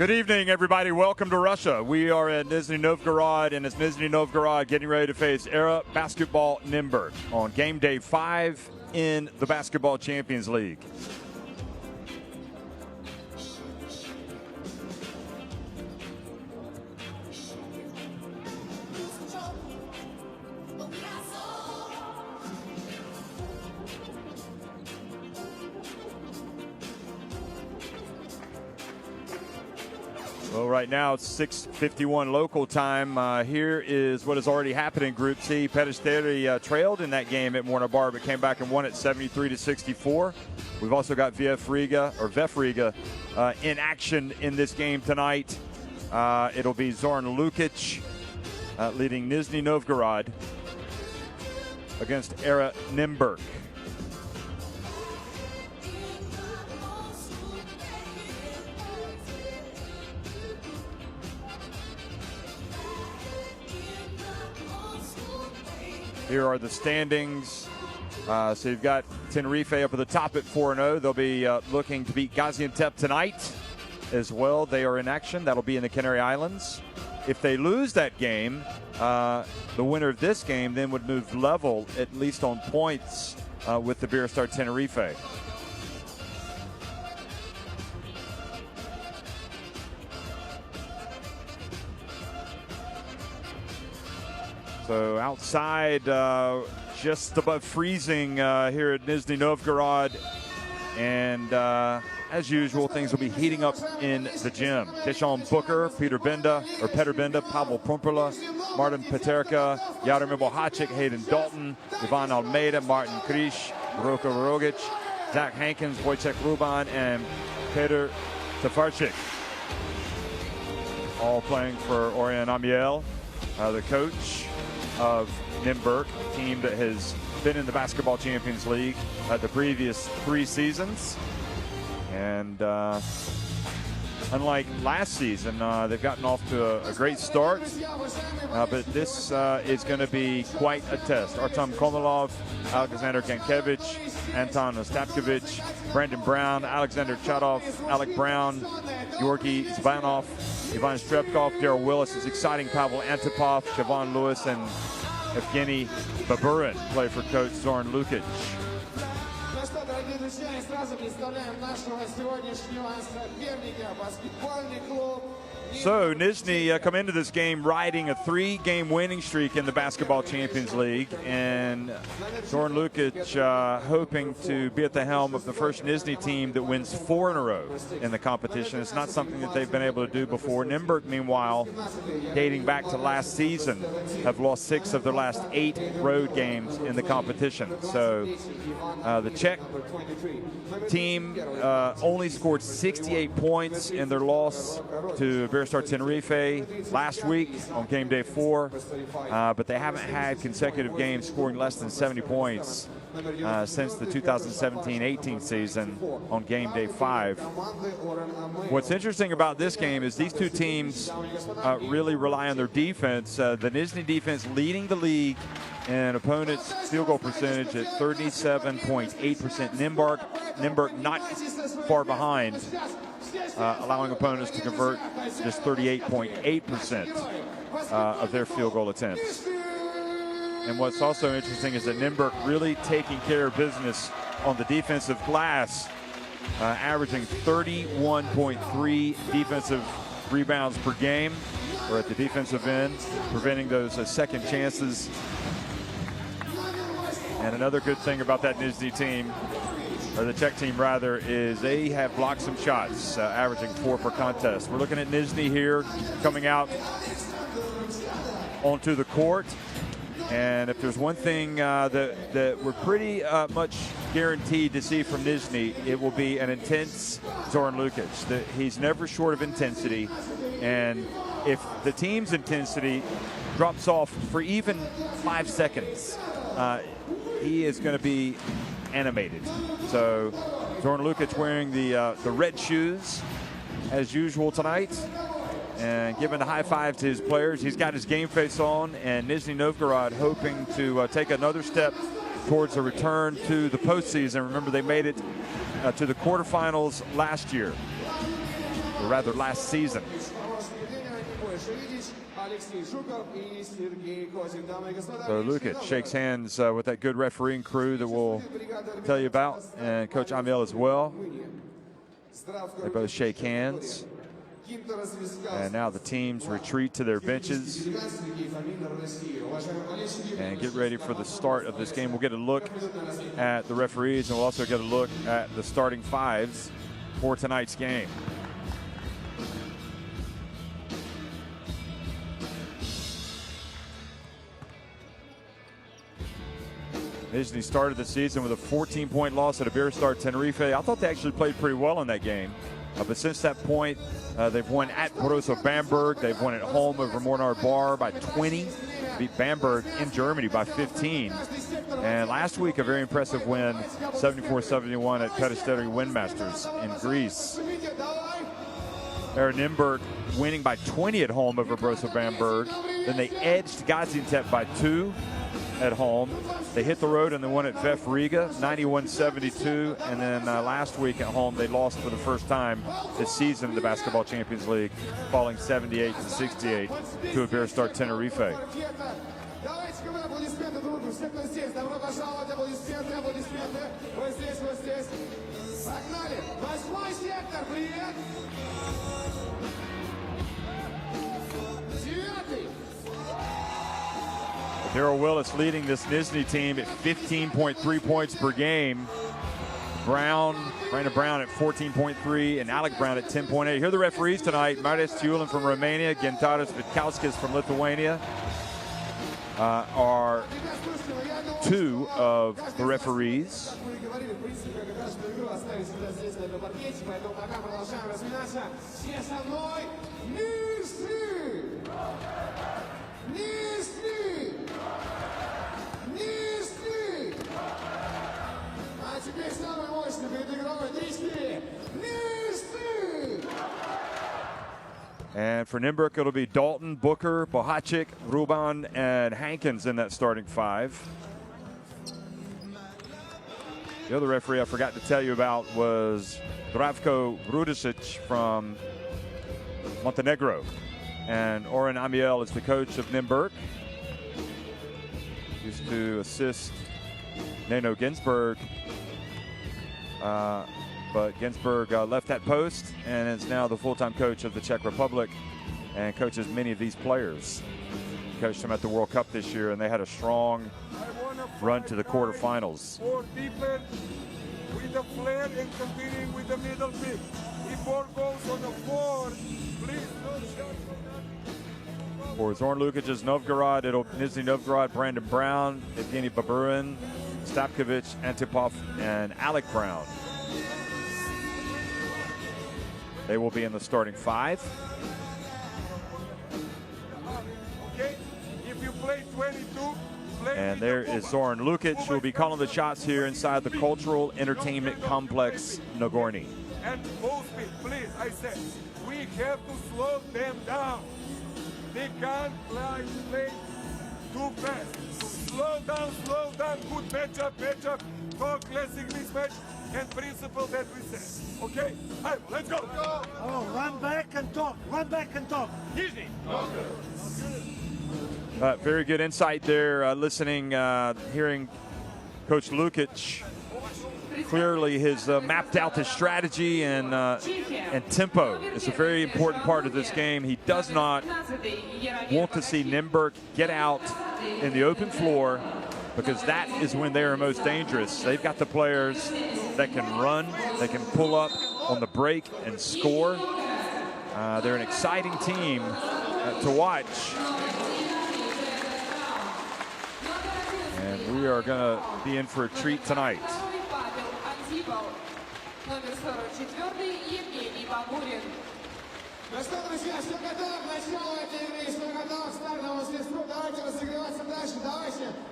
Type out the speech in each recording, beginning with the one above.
Good evening, everybody. Welcome to Russia. We are at Nizhny Novgorod, and it's Nizhny Novgorod getting ready to face Era Basketball Nymburk on game day 5 in the Basketball Champions League. Well, right now it's 6:51 local time. Here is what has already happened in Group C. Peristeri trailed in that game at Mornar Bar, but came back and won it 73-64. We've also got VF Riga in action in this game tonight. It'll be Zoran Lukic leading Nizhny Novgorod against Era Nymburk. Here are the standings. So you've got Tenerife up at the top at 4-0. They'll be looking to beat Gaziantep tonight as well. They are in action. That'll be in the Canary Islands. If they lose that game, the winner of this game then would move level, at least on points, with the Beer Star Tenerife. So outside, just above freezing here at Nizhny Novgorod. And as usual, things will be heating up in the gym. Deshaun Booker, Peter Benda, Pavel Pumpala, Martin Peterka, Jaromir Bohacic, Hayden Dalton, Ivan Almeida, Martin Krish, Roko Rogic, Zach Hankins, Wojciech Ruban, and Peter Tafarchik. All playing for Orion Amiel, the coach of Nymburk, a team that has been in the Basketball Champions League the previous 3 seasons. And unlike last season, they've gotten off to a great start, but this is going to be quite a test. Artem Komolov, Alexander Kankevich, Anton Ostapkovich, Brandon Brown, Alexander Chadov, Alec Brown, Georgi Zvanov, Ivan Strepkov, Daryl Willis is exciting, Pavel Antipov, Siobhan Lewis, and Evgeny Baburin play for coach Zoran Lukic. So Nizhny come into this game riding a 3-game winning streak in the Basketball Champions League, and Zoran Lukic hoping to be at the helm of the first Nizhny team that wins 4 in a row in the competition. It's not something that they've been able to do before. Nymburk, meanwhile, dating back to last season, have lost 6 of their last 8 road games in the competition. So the Czech team only scored 68 points in their loss to Beer Star Tenerife last week on game day 4, but they haven't had consecutive games scoring less than 70 points since the 2017-18 season on game day 5. What's interesting about this game is these two teams really rely on their defense. The Nizhny defense leading the league in opponents' field goal percentage at 37.8%. Nymburk not far behind, allowing opponents to convert just 38.8% of their field goal attempts. And what's also interesting is that Nymburk really taking care of business on the defensive glass, averaging 31.3 defensive rebounds per game, or at the defensive end, preventing those second chances. And another good thing about that Nizhny team, or the Czech team rather, is they have blocked some shots, averaging 4 per contest. We're looking at Nizhny here coming out onto the court. And if there's one thing that we're pretty much guaranteed to see from Nizhny, it will be an intense Zoran Lukic. He's never short of intensity. And if the team's intensity drops off for even 5 seconds, he is going to be animated. So Zoran Lukic wearing the red shoes as usual tonight, and giving a high five to his players. He's got his game face on, and Nizhny Novgorod hoping to take another step towards a return to the postseason. Remember, they made it to the quarterfinals last year. The rather last season. So Lukic shakes hands with that good refereeing crew that we'll tell you about, and Coach Amiel as well. They both shake hands. And now the teams retreat to their benches and get ready for the start of this game. We'll get a look at the referees, and we'll also get a look at the starting fives for tonight's game. Nizhny started the season with a 14-point loss at Iberostar Tenerife. I thought they actually played pretty well in that game. But since that point, they've won at Borussia Bamberg. They've won at home over Mornar Bar by 20. Beat Bamberg in Germany by 15. And last week, a very impressive win, 74-71 at Peristeri Windmasters in Greece. Nymburk winning by 20 at home over Borussia Bamberg. Then they edged Gaziantep by 2 at home. They hit the road and they won at VEF Riga, 91-72. And then last week at home, they lost for the first time this season in the Basketball Champions League, falling 78-68 to Iberostar Tenerife. Daryl Willis leading this Nizhny team at 15.3 points per game. Brandon Brown at 14.3 and Alec Brown at 10.8. Here are the referees tonight. Marius Tiulin from Romania, Gintaras Vitkauskas from Lithuania are two of the referees. And for Nymburk, it'll be Dalton, Booker, Bohacik, Ruban, and Hankins in that starting five. The other referee I forgot to tell you about was Zdravko Vrudisic from Montenegro. And Oren Amiel is the coach of Nymburk. Used to assist Nano Ginsburg. But Ginsburg left that post and is now the full-time coach of the Czech Republic and coaches many of these players. He coached them at the World Cup this year, and they had a strong run to the quarterfinals. For deeper with the flare and continuing with the middle pick. If ball goes on the floor, please don't shut. For Zorn Lukic's Novgorod, it'll Nizhny Novgorod, Brandon Brown, Evgeny Baburin, Stapkovich, Antipov, and Alec Brown. They will be in the starting five. Okay, if you play 22, and there is Zoran Lukic, who will be calling the shots here inside the Cultural Entertainment Complex, Nagorny. And full speed, please, I said, we have to slow them down. They can't play too fast. Slow down, good matchup, talk classic mismatch, and principle that we said. Okay? All right, let's go. Oh, run back and talk. Nizhny. Very good insight there, listening, hearing Coach Lukic. Clearly has mapped out his strategy and tempo. It's a very important part of this game. He does not want to see Nymburk get out in the open floor, because that is when they are most dangerous. They've got the players that can run, they can pull up on the break and score. They're an exciting team to watch. And we are going to be in for a treat tonight.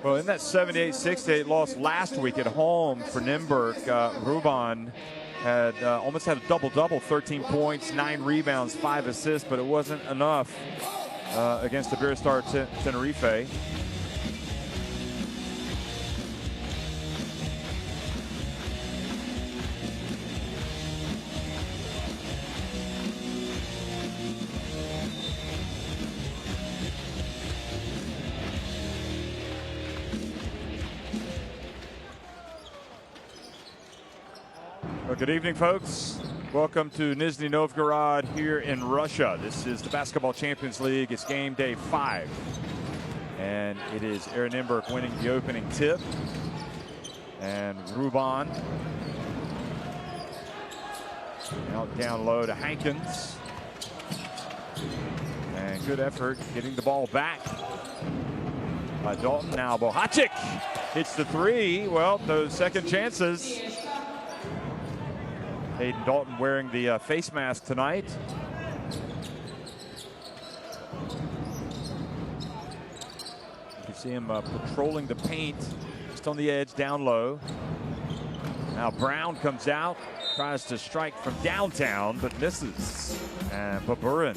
Well, in that 78-68 loss last week at home for Nymburk, Ruban had almost had a double-double, 13 points, 9 rebounds, 5 assists, but it wasn't enough against the Iberostar Tenerife. Well, good evening, folks. Welcome to Nizhny Novgorod here in Russia. This is the Basketball Champions League. It's game day 5. And it is Nymburk winning the opening tip. And Ruban out down low to Hankins. And good effort getting the ball back by Dalton. Now Bohacic hits the 3. Well, those second chances. Hayden Dalton wearing the face mask tonight. You can see him patrolling the paint just on the edge down low. Now Brown comes out, tries to strike from downtown, but misses. And Baburin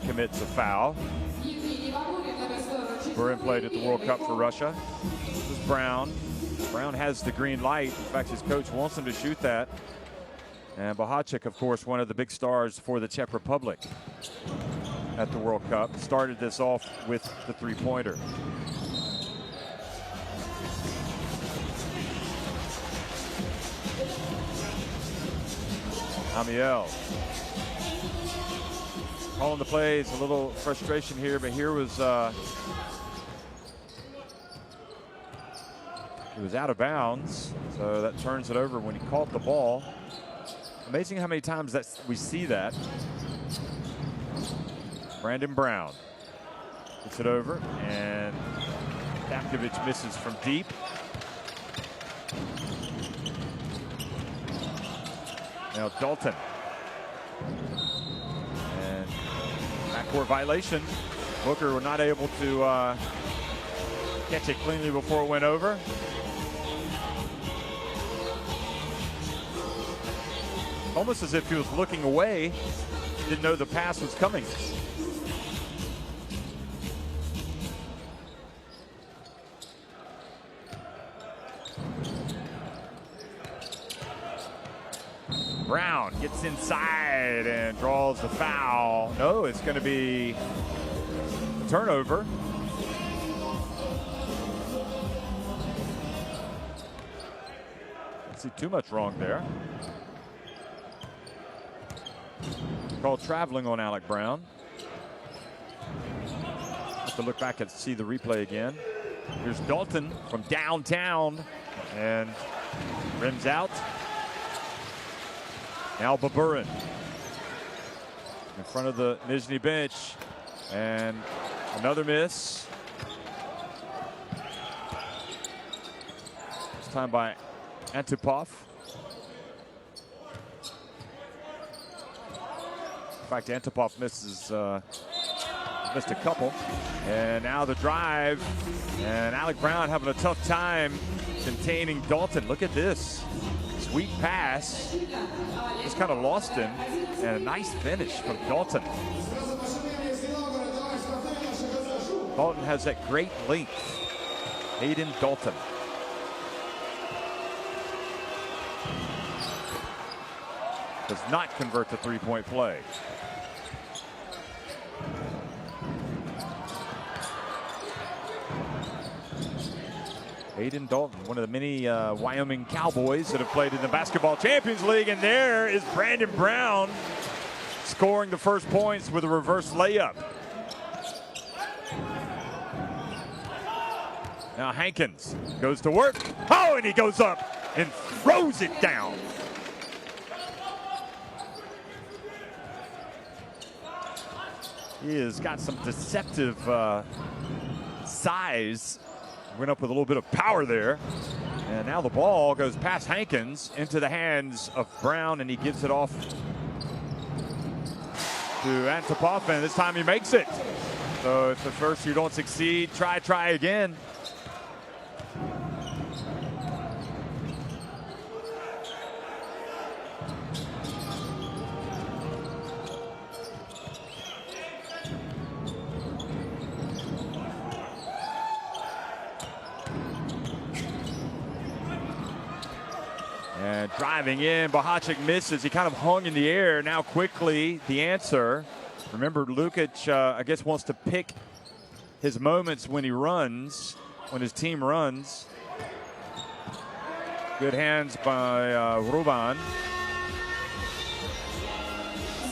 commits a foul. Baburin played at the World Cup for Russia. This is Brown. Brown has the green light. In fact, his coach wants him to shoot that. And Bohacic, of course, one of the big stars for the Czech Republic at the World Cup. Started this off with the three-pointer. Amiel calling the plays, a little frustration here, but here was he was out of bounds, so that turns it over when he caught the ball. Amazing how many times that we see that. Brandon Brown gets it over, and Damkovic misses from deep. Now Dalton. And backcourt violation. Booker was not able to catch it cleanly before it went over. Almost as if he was looking away, didn't know the pass was coming. Brown gets inside and draws the foul. No, it's going to be a turnover. Don't see too much wrong there. Called traveling on Alec Brown. Have to look back and see the replay again. Here's Dalton from downtown and rims out. Now Baburin in front of the Nizhny bench, and another miss. This time by Antipov. In fact, Antipov missed a couple. And now the drive, and Alec Brown having a tough time containing Dalton. Look at this. Sweet pass. Just kind of lost him. And a nice finish from Dalton. Dalton has that great length. Hayden Dalton. Does not convert the three-point play. Hayden Dalton, one of the many Wyoming Cowboys that have played in the Basketball Champions League. And there is Brandon Brown scoring the first points with a reverse layup. Now Hankins goes to work. Oh, and he goes up and throws it down. He has got some deceptive size. Went up with a little bit of power there. And now the ball goes past Hankins into the hands of Brown, and he gives it off to Antipov, and this time he makes it. So if at first you don't succeed, try again. And driving in, Bohacic misses. He kind of hung in the air. Now quickly, the answer. Remember, Lukic, I guess, wants to pick his moments when he runs, when his team runs. Good hands by Ruban.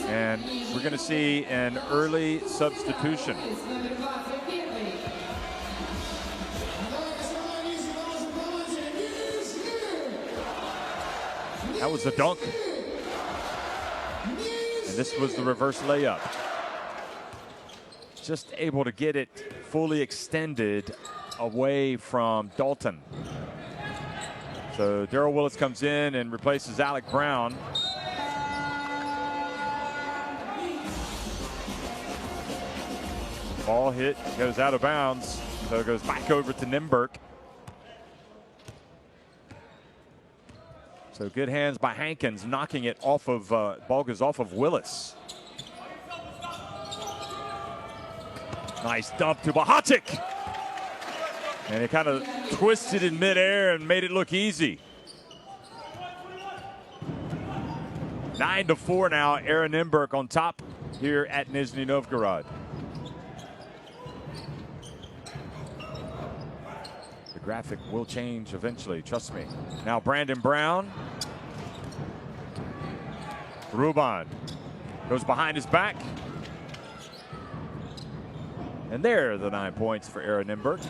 And we're going to see an early substitution. That was the dunk. And this was the reverse layup. Just able to get it fully extended away from Dalton. So Darrell Willis comes in and replaces Alec Brown. Ball hit, goes out of bounds, so it goes back over to Nymburk. So good hands by Hankins, knocking it off of, ball goes off of Willis. Nice dump to Bohacic. And he kind of twisted in midair and made it look easy. 9-4 now, Aaron Nymburk on top here at Nizhny Novgorod. The graphic will change eventually, trust me. Now Brandon Brown. Ruban goes behind his back. And there are the 9 points for Aaron Nymburk.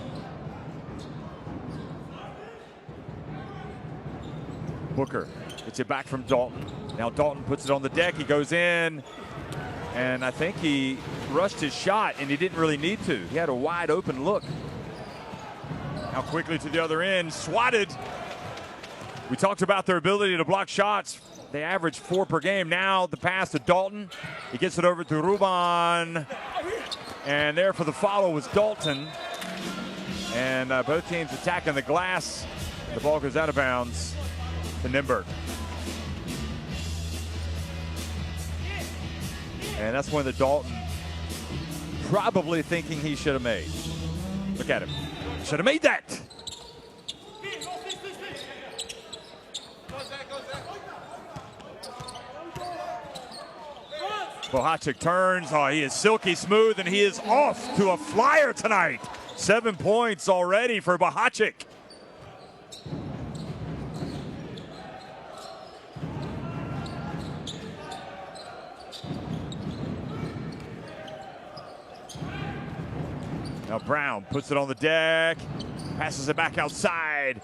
Booker gets it back from Dalton. Now Dalton puts it on the deck. He goes in, and I think he rushed his shot, and he didn't really need to. He had a wide open look. Now quickly to the other end, swatted. We talked about their ability to block shots. They average 4 per game. Now the pass to Dalton. He gets it over to Ruban. And there for the follow was Dalton. And both teams attacking the glass. The ball goes out of bounds to Nymburk. And that's one that Dalton probably thinking he should have made. Look at him. Should have made that. Bohacic turns. Oh, he is silky smooth, and he is off to a flyer tonight. 7 points already for Bohacic. Now Brown puts it on the deck, passes it back outside.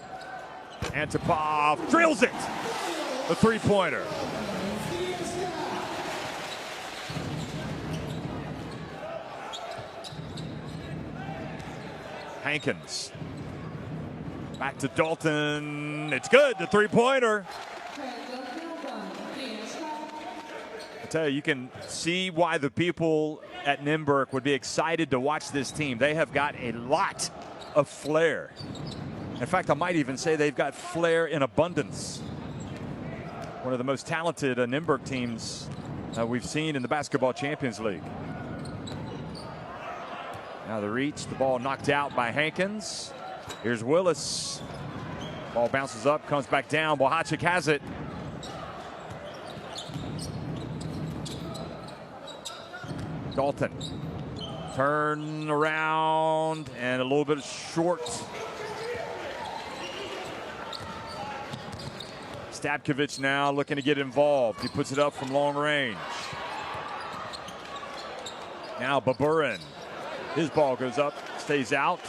Antipov drills it. The three-pointer. Hankins. Back to Dalton. It's good, the three-pointer. I tell you can see why the people at Nymburk would be excited to watch this team. They have got a lot of flair. In fact, I might even say they've got flair in abundance. One of the most talented Nymburk teams we've seen in the Basketball Champions League. Now the reach, the ball knocked out by Hankins. Here's Willis. Ball bounces up, comes back down. Bohacic has it. Dalton. Turn around and a little bit short. Stabkovich now looking to get involved. He puts it up from long range. Now Baburin. His ball goes up, stays out.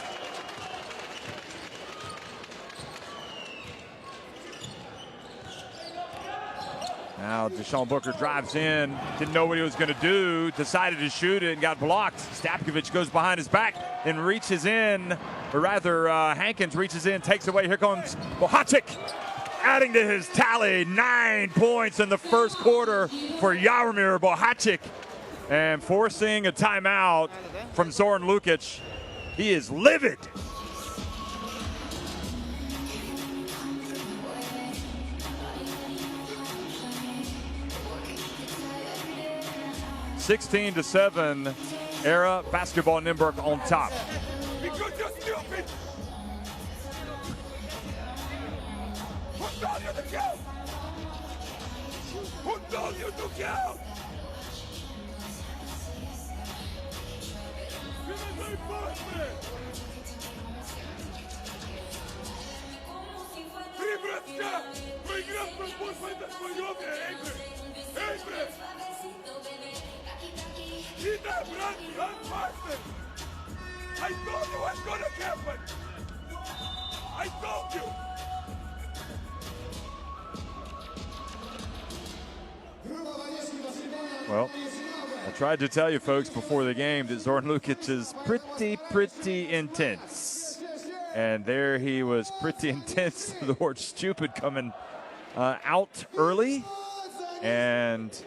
Now Deshaun Booker drives in, didn't know what he was going to do, decided to shoot it and got blocked. Stabkovich goes behind his back and reaches in, or rather Hankins reaches in, takes away. Here comes Bohacic, adding to his tally. 9 points in the first quarter for Jaromir Bohacic, and forcing a timeout from Zoran Lukic. He is livid. (16-7), Era Basketball Nymburk on top. Because you're stupid. Who told you to kill? Who told you to kill? Прибратка! igram propustili da smo ljubi, ej bre! Ide, run faster! I told you what's gonna happen! I told you! Well, I tried to tell you folks before the game that Zoran Lukic is pretty intense. And there he was, pretty intense. The word stupid coming out early. And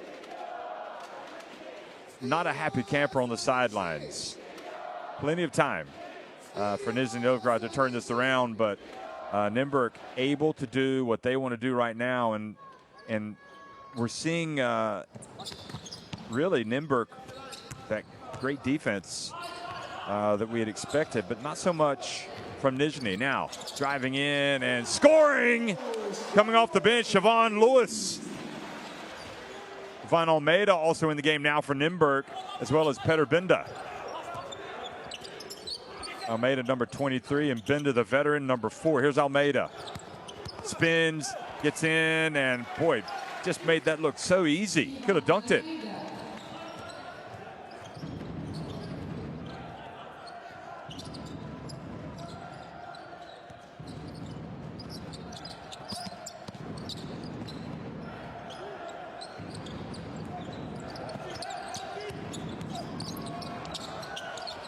not a happy camper on the sidelines. Plenty of time for Nizhny Novgorod to turn this around, but Nymburk able to do what they want to do right now. And we're seeing really Nymburk, that great defense that we had expected, but not so much from Nizhny. Now driving in and scoring, coming off the bench, Siobhan Lewis. Van Almeida also in the game now for Nymburk, as well as Peter Benda. Almeida number 23 and Benda the veteran number 4. Here's Almeida. Spins, gets in, and boy, just made that look so easy. Could have dunked it.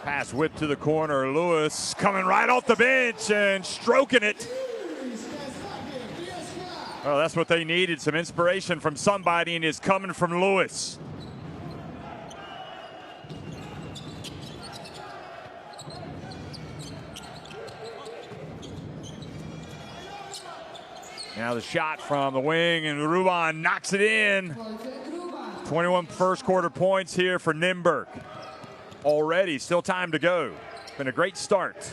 Pass whipped to the corner. Lewis coming right off the bench and stroking it. Well, that's what they needed, some inspiration from somebody, and it's coming from Lewis. Now the shot from the wing, and Ruban knocks it in. 21 first quarter points here for Nymburk. Already, still time to go. Been a great start.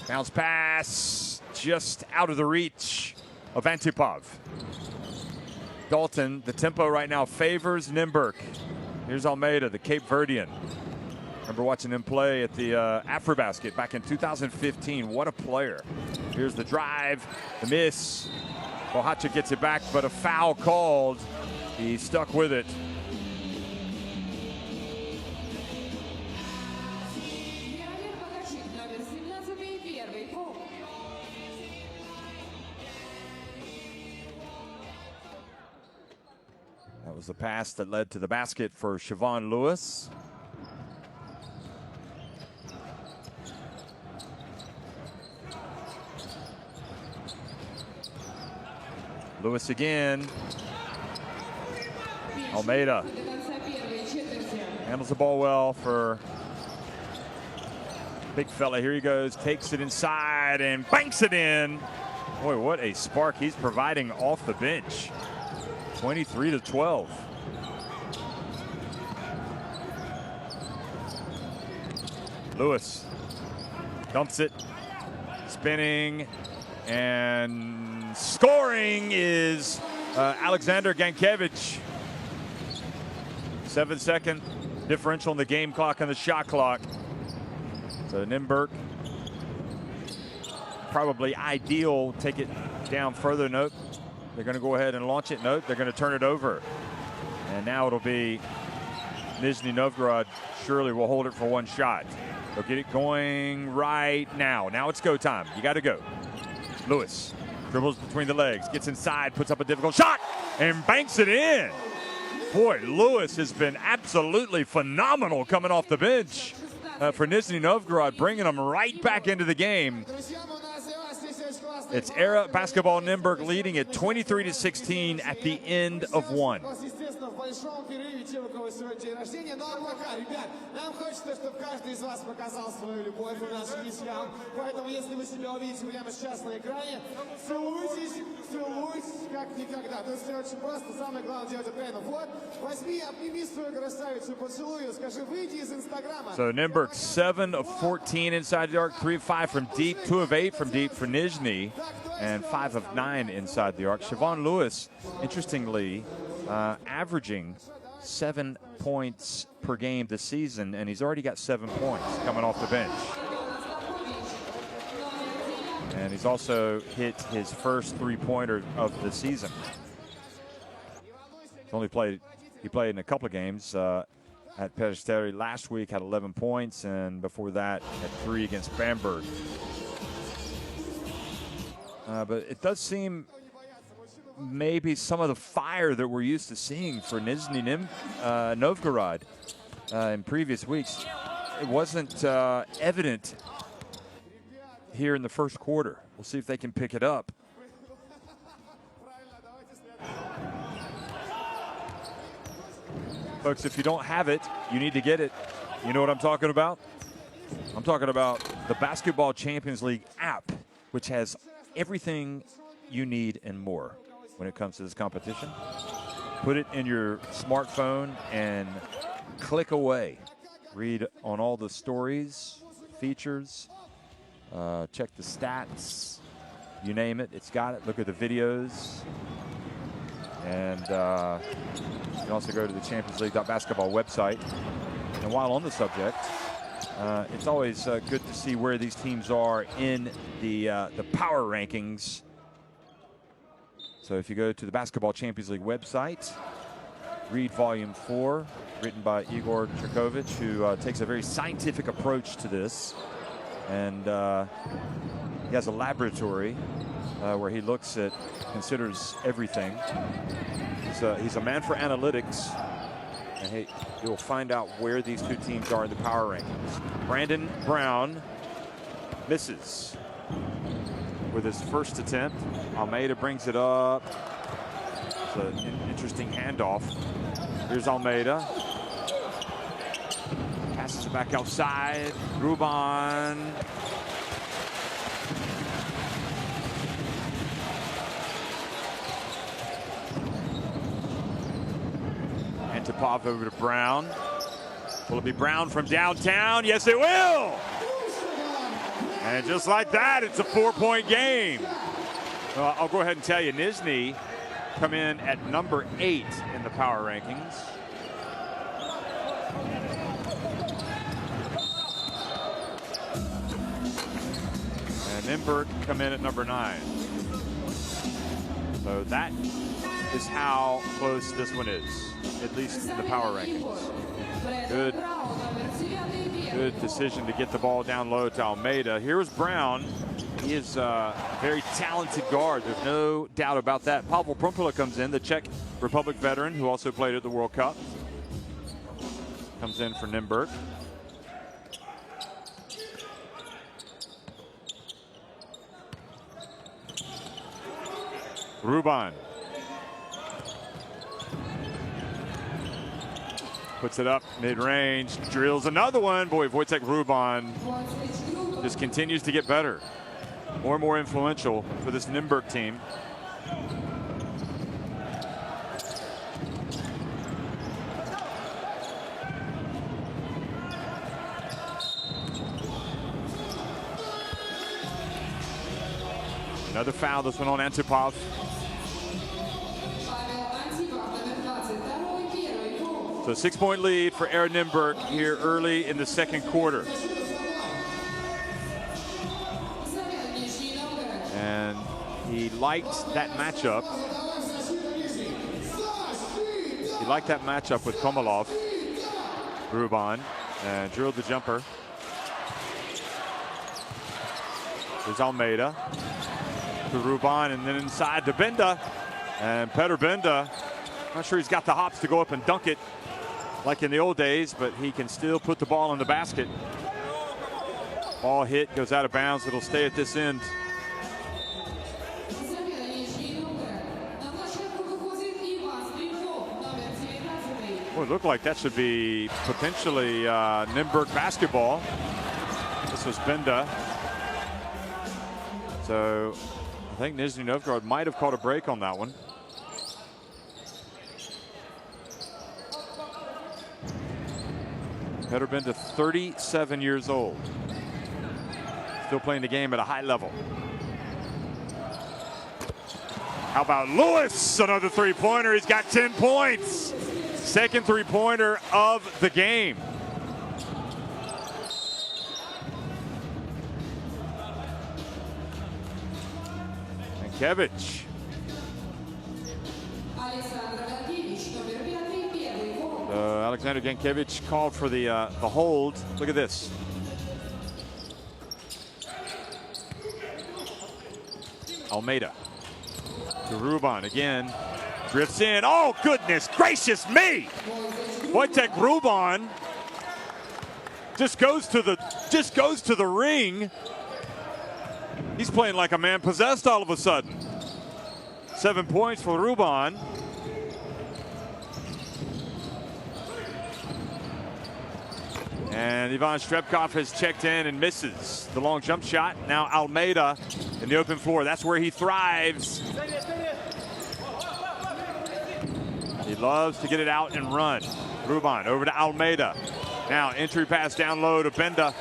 Bounce pass, just out of the reach of Antipov. Dalton, the tempo right now favors Nymburk. Here's Almeida, the Cape Verdean. Remember watching him play at the Afrobasket back in 2015. What a player. Here's the drive, the miss. Bohacha gets it back, but a foul called. He stuck with it. That was the pass that led to the basket for Siobhan Lewis. Lewis again. Almeida handles the ball well for big fella. Here he goes, takes it inside and banks it in. Boy, what a spark he's providing off the bench. 23-12. Lewis dumps it, spinning, and scoring is Alexander Gankevich. 7-second differential in the game clock and the shot clock. So Nymburk, probably ideal. Take it down further. Nope. They're going to go ahead and launch it. Nope. They're going to turn it over. And now it'll be Nizhny Novgorod. Surely will hold it for one shot. They'll get it going right now. Now it's go time. You got to go. Lewis dribbles between the legs, gets inside, puts up a difficult shot, and banks it in. Boy, Lewis has been absolutely phenomenal coming off the bench for Nizhny Novgorod, bringing them right back into the game. It's Era Basketball Nymburk leading at 23-16 at the end of one. большом перерыве, чем у кого сегодня день рождения. Ну а пока, ребят, нам хочется, чтобы каждый из вас показал свою любовь нашим вещам. Поэтому, если вы себя увидите прямо сейчас на экране, целуйтесь, как никогда. То есть все очень просто, самое главное делать это правильно. Вот, возьми, обними свою красавицу, поцелуй ее, скажи, выйди из Инстаграма. So Nymburk 7 of 14 inside the arc, 3 of 5 from deep, 2 of 8 from deep for Nizhny, and 5 of 9 inside the arc. Siobhan Lewis, interestingly, averaging 7 points per game this season, and he's already got 7 points coming off the bench. And he's also hit his first three-pointer of the season. He played in a couple of games at Peristeri last week, had 11 points, and before that had 3 against Bamberg. But it does seem maybe some of the fire that we're used to seeing for Nizhny Novgorod in previous weeks, it wasn't evident here in the first quarter. We'll see if they can pick it up. Folks, if you don't have it, you need to get it. You know what I'm talking about? I'm talking about the Basketball Champions League app, which has everything you need and more when it comes to this competition. Put it in your smartphone and click away. Read on all the stories, features, check the stats, you name it, it's got it. Look at the videos. And you can also go to the Champions League.basketball website. And while on the subject, it's always good to see where these teams are in the power rankings. So if you go to the Basketball Champions League website, read Volume 4, written by Igor Cherkovich, who takes a very scientific approach to this. And he has a laboratory where he looks at, considers everything. He's a man for analytics, and he'll find out where these two teams are in the power rankings. Brandon Brown misses with his first attempt. Almeida brings it up. It's an interesting handoff. Here's Almeida. Passes it back outside. Ruban. Antipov over to Brown. Will it be Brown from downtown? Yes, it will. And just like that, it's a 4-point game. Well, I'll go ahead and tell you, Nizhny come in at number 8 in the power rankings. And Nymburk come in at number 9. So that is how close this one is, at least in the power rankings. Good decision to get the ball down low to Almeida. Here's Brown. He is a very talented guard. There's no doubt about that. Pavel Prumpula comes in, the Czech Republic veteran who also played at the World Cup. Comes in for Nymburk. Ruban. Puts it up mid-range, drills another one. Boy, Wojtek Ruban just continues to get better. More and more influential for this Nymburk team. Another foul, this one on Antipov. So 6-point lead for Air Nymburk here early in the second quarter. And he liked that matchup. He liked that matchup with Komalov. Ruban and drilled the jumper. There's Almeida to Ruban and then inside to Benda. And Petr Benda, not sure he's got the hops to go up and dunk it like in the old days, but he can still put the ball in the basket. Ball hit, goes out of bounds. It'll stay at this end. Well, it looked like that should be potentially Nymburk basketball. This was Benda. So I think Nizhny Novgorod might have caught a break on that one. Petr Benda, 37 years old. Still playing the game at a high level. How about Lewis? Another three-pointer. He's got 10 points. Second three-pointer of the game. Jankevich. Alexander Jankevich called for the hold. Look at this. Almeida to Ruban again. Drifts in. Oh, goodness gracious me! Wojtek Ruban just goes to the ring. He's playing like a man possessed all of a sudden. 7 points for Ruban. And Ivan Strebkov has checked in and misses the long jump shot. Now Almeida in the open floor. That's where he thrives. He loves to get it out and run. Ruban over to Almeida. Now entry pass down low to Benda.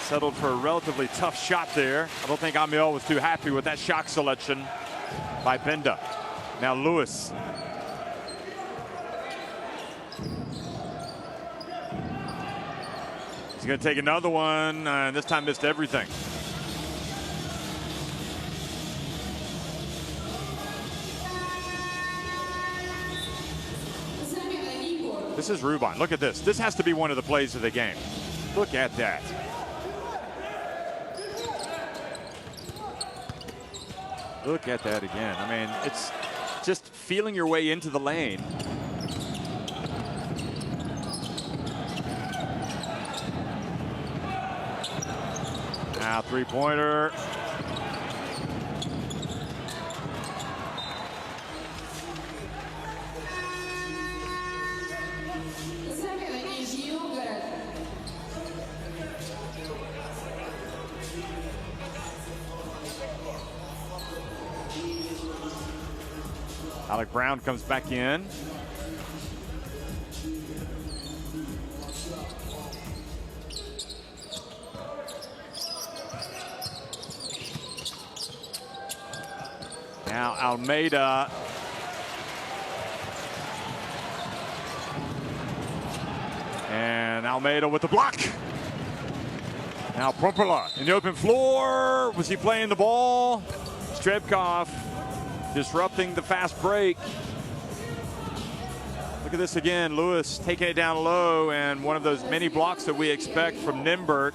Settled for a relatively tough shot there. I don't think Amiel was too happy with that shot selection by Benda. Now Lewis. He's going to take another one, and this time missed everything. This is Ruban. Look at this. This has to be one of the plays of the game. Look at that. Look at that again. I mean, it's just feeling your way into the lane. Now three-pointer. Alec Brown comes back in. Now Almeida. And Almeida with the block. Now Prompela in the open floor. Was he playing the ball? Strebkov disrupting the fast break. Look at this again. Lewis taking it down low, and one of those many blocks that we expect from Nymburk.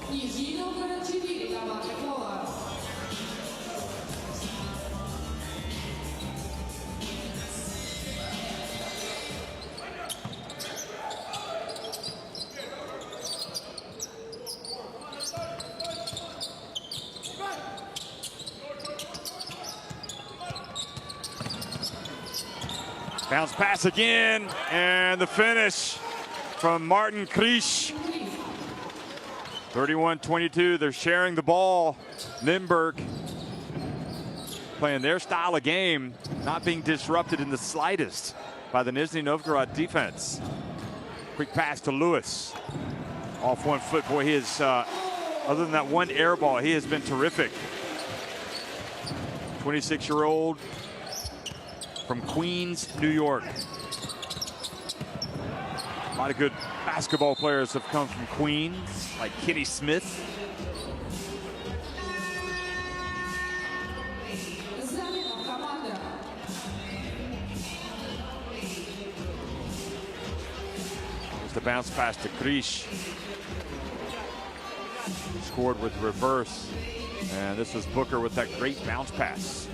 Bounce pass again, and the finish from Martin Krish. 31-22, they're sharing the ball. Nymburk playing their style of game, not being disrupted in the slightest by the Nizhny Novgorod defense. Quick pass to Lewis. Off 1 foot, boy, he is, other than that one air ball, he has been terrific. 26-year-old. From Queens, New York. A lot of good basketball players have come from Queens, like Kenny Smith. There's the bounce pass to Krish. Scored with reverse. And this was Booker with that great bounce pass.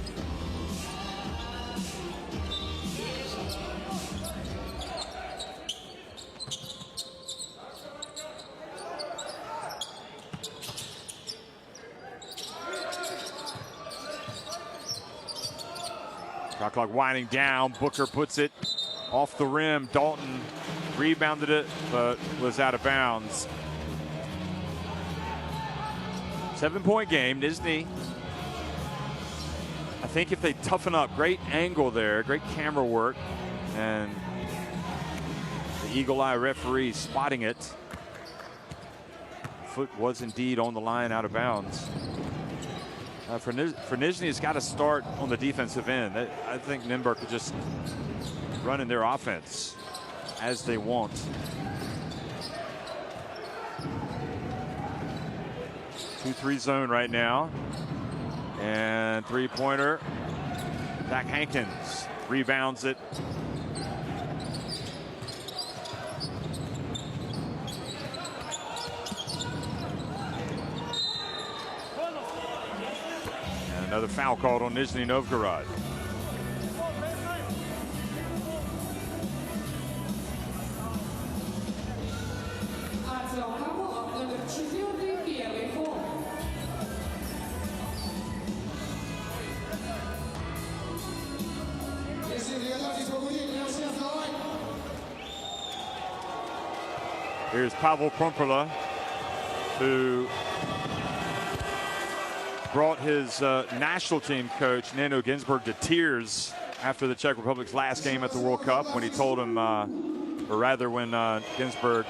Shot clock winding down. Booker puts it off the rim. Dalton rebounded it, but was out of bounds. 7-point game. Nizhny, I think if they toughen up, great angle there, great camera work, and the eagle eye referee spotting it. Foot was indeed on the line, out of bounds. For Nizhny, it's got to start on the defensive end. I think Nymburk could just run in their offense as they want. 2-3 zone right now. And three-pointer. Zach Hankins rebounds it. And another foul called on Nizhny Novgorod. Here's Pavel Promperla, who brought his national team coach, Nano Ginsburg, to tears after the Czech Republic's last game at the World Cup when he told him, or rather when Ginsburg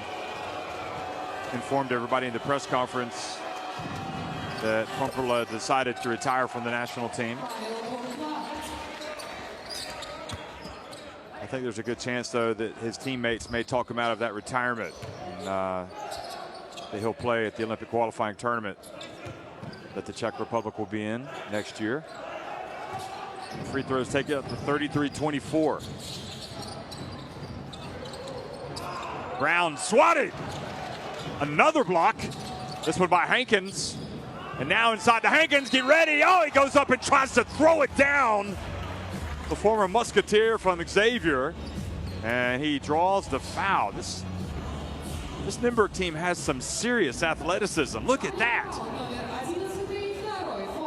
informed everybody in the press conference that Promperla decided to retire from the national team. I think there's a good chance, though, that his teammates may talk him out of that retirement. And, that he'll play at the Olympic qualifying tournament that the Czech Republic will be in next year. Free throws take it up to 33-24. Brown swatted. Another block. This one by Hankins. And now inside the Hankins, get ready. Oh, he goes up and tries to throw it down. The former Musketeer from Xavier, and he draws the foul. This Nymburk team has some serious athleticism. Look at that.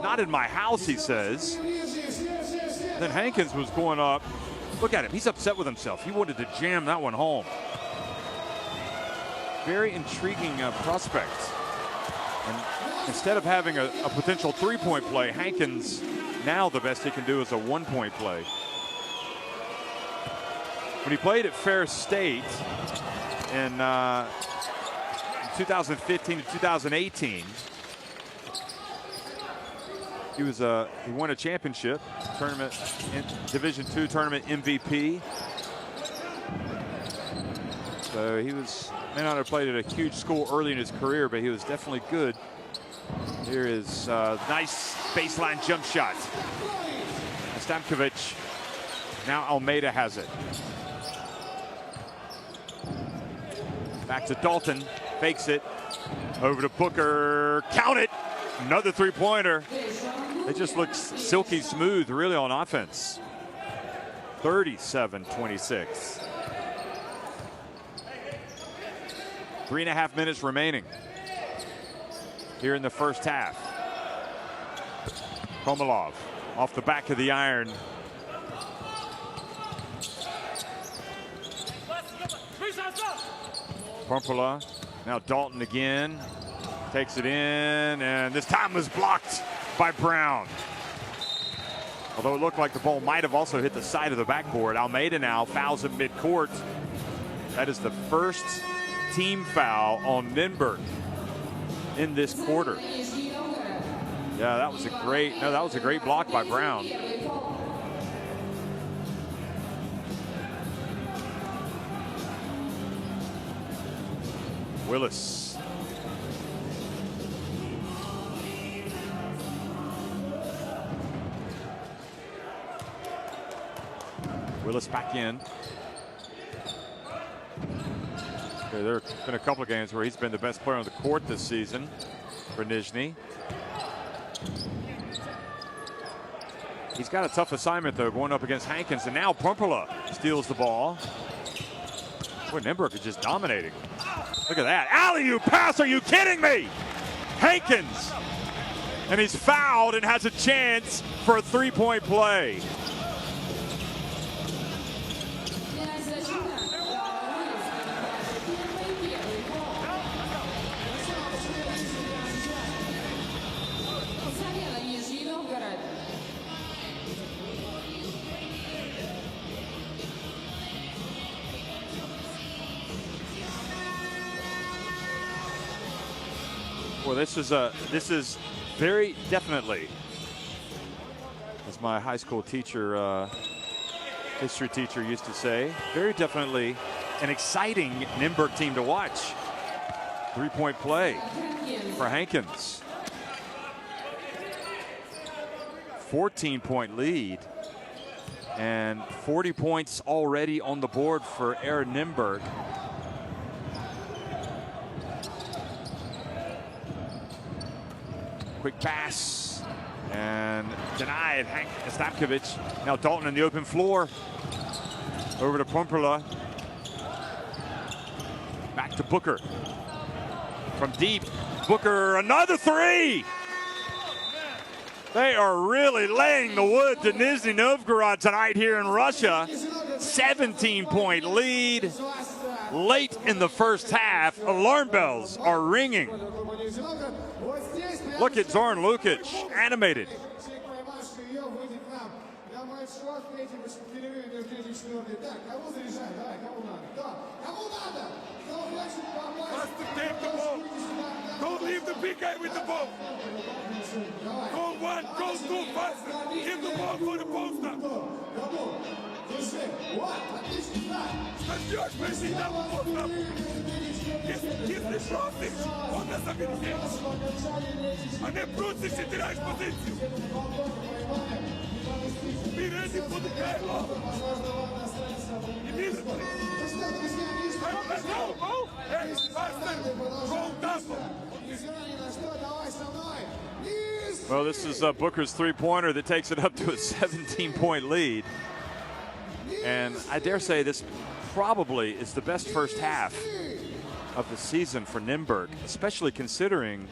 Not in my house, he says. Then Hankins was going up. Look at him. He's upset with himself. He wanted to jam that one home. Very intriguing prospect. And instead of having a potential three-point play, Hankins, now the best he can do is a one-point play. When he played at Fair State in 2015 to 2018, he won a championship tournament, Division II tournament MVP. So he may not have played at a huge school early in his career, but he was definitely good. Here is nice baseline jump shot. Stamkovic. Now Almeida has it. Back to Dalton. Fakes it. Over to Booker. Count it. Another three-pointer. They just look silky smooth, really, on offense. 37-26. 3.5 minutes remaining here in the first half. Komalov off the back of the iron. Promperla. Now Dalton again. Takes it in, and this time was blocked by Brown. Although it looked like the ball might have also hit the side of the backboard. Almeida now fouls at midcourt. That is the first team foul on Nymburk in this quarter. Yeah, that was a great block by Brown. Willis. Willis back in. Okay, there have been a couple of games where he's been the best player on the court this season for Nizhny. He's got a tough assignment, though, going up against Hankins, and now Promperla steals the ball. Boy, Nymburk is just dominating. Look at that. Alley-oop pass, are you kidding me? Hankins. And he's fouled and has a chance for a three-point play. Well, this is very definitely, as my high school teacher, history teacher used to say, very definitely an exciting Nymburk team to watch. Three-point play for Hankins. 14-point lead. And 40 points already on the board for Nymburk. Quick pass and denied. Hank Stapkovich. Now Dalton in the open floor. Over to Pumperla. Back to Booker. From deep. Booker, another three. They are really laying the wood to Nizhny Novgorod tonight here in Russia. 17-point lead. Late in the first half, alarm bells are ringing. Look at Zoran Lukic, animated. Take the ball. Don't leave the big guy with the ball. Go one, go two, faster. Give the ball for the poster. Статьёшь, пришли там поста. Если шортишь, он нас обидит. А не брусишь и теряешь позицию. Be ready for the guy. Immediately. Go! Hey, faster! Go tempo! Well, this is Booker's three-pointer that takes it up to a 17-point lead. And I dare say this probably is the best first half of the season for Nymburk, especially considering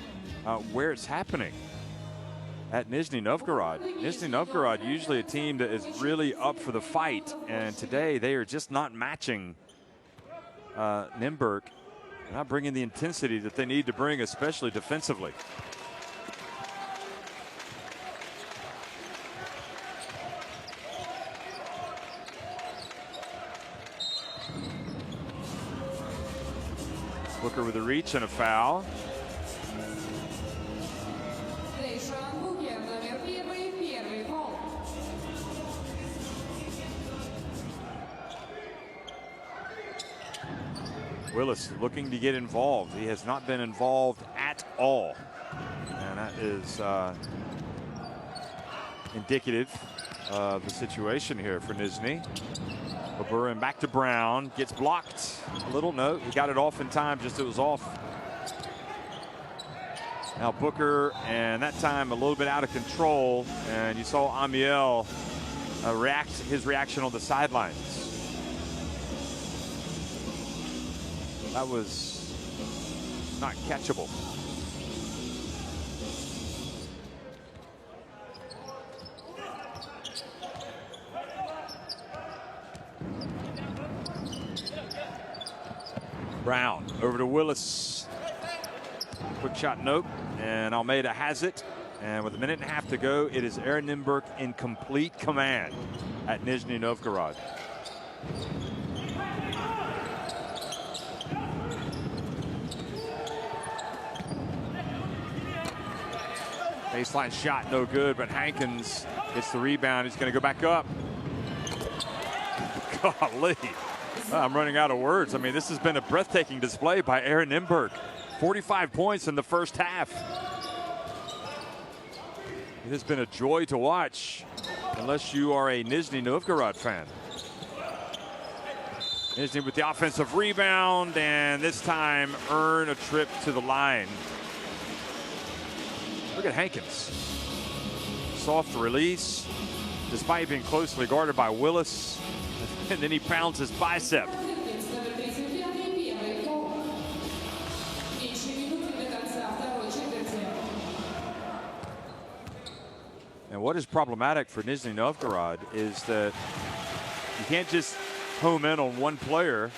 where it's happening at Nizhny Novgorod. Nizhny Novgorod, usually a team that is really up for the fight, and today they are just not matching Nymburk, not bringing the intensity that they need to bring, especially defensively. Booker with a reach and a foul. Willis looking to get involved. He has not been involved at all. And that is indicative of the situation here for Nizhny. Oburin back to Brown, gets blocked a little. No, he got it off in time, just it was off. Now Booker, and that time a little bit out of control, and you saw Amiel his reaction on the sidelines. That was not catchable. Brown over to Willis. Quick shot, nope. And Almeida has it. And with a minute and a half to go, it is Nymburk in complete command at Nizhny Novgorod. Baseline shot, no good, but Hankins gets the rebound. He's going to go back up. Golly. I'm running out of words. I mean, this has been a breathtaking display by Nymburk. 45 points in the first half. It has been a joy to watch, unless you are a Nizhny Novgorod fan. Nizhny with the offensive rebound, and this time earn a trip to the line. Look at Hankins. Soft release, despite being closely guarded by Willis. And then he pounds his bicep. And what is problematic for Nizhny Novgorod is that you can't just home in on one player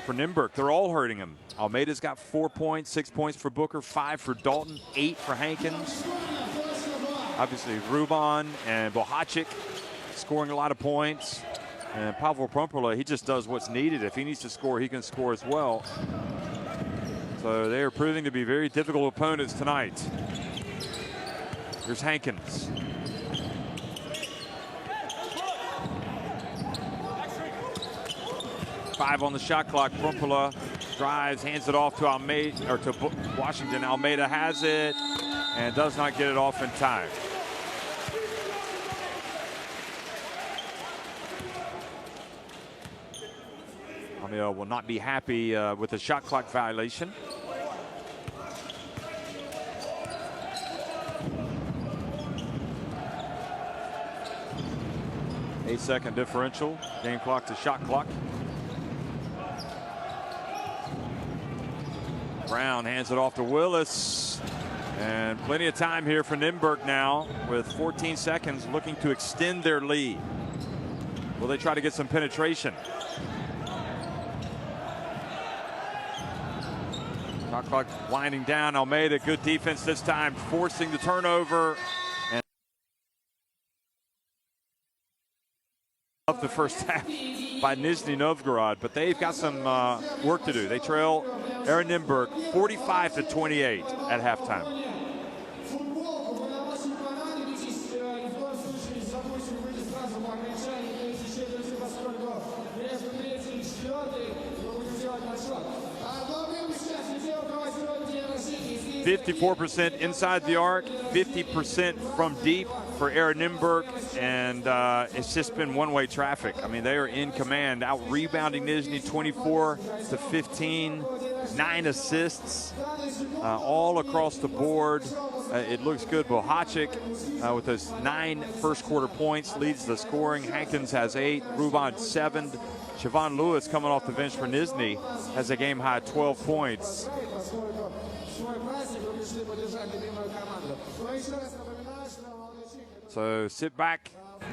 for Nymburk. They're all hurting him. Almeida's got 4 points, 6 points for Booker, 5 for Dalton, 8 for Hankins. Obviously, Ruban and Bohacik scoring a lot of points. And Pavel Pumperla, he just does what's needed. If he needs to score, he can score as well. So they are proving to be very difficult opponents tonight. Here's Hankins. Five on the shot clock. Pumperla drives, hands it off to Almeida, or to Washington. Almeida has it and does not get it off in time. Damiel will not be happy with the shot clock violation. Eight-second differential, game clock to shot clock. Brown hands it off to Willis. And plenty of time here for Nymburk now with 14 seconds, looking to extend their lead. Will they try to get some penetration? Shot clock winding down. Almeida, good defense this time, forcing the turnover. And up the first half by Nizhny Novgorod, but they've got some work to do. They trail Nymburk 45-28 at halftime. .54% inside the arc, 50% from deep for Nymburk, and it's just been one-way traffic. I mean, they are in command, out rebounding Nizhny 24-15, 9 assists, all across the board. It looks good. Bohacik with those 9 first-quarter points leads the scoring. Hankins has 8, Ruban 7. Siobhan Lewis, coming off the bench for Nizhny, has a game-high 12 points. So sit back,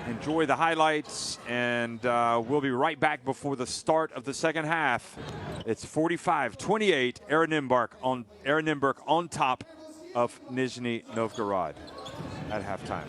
enjoy the highlights, and we'll be right back before the start of the second half. It's 45-28, Nymburk on top of Nizhny Novgorod at halftime.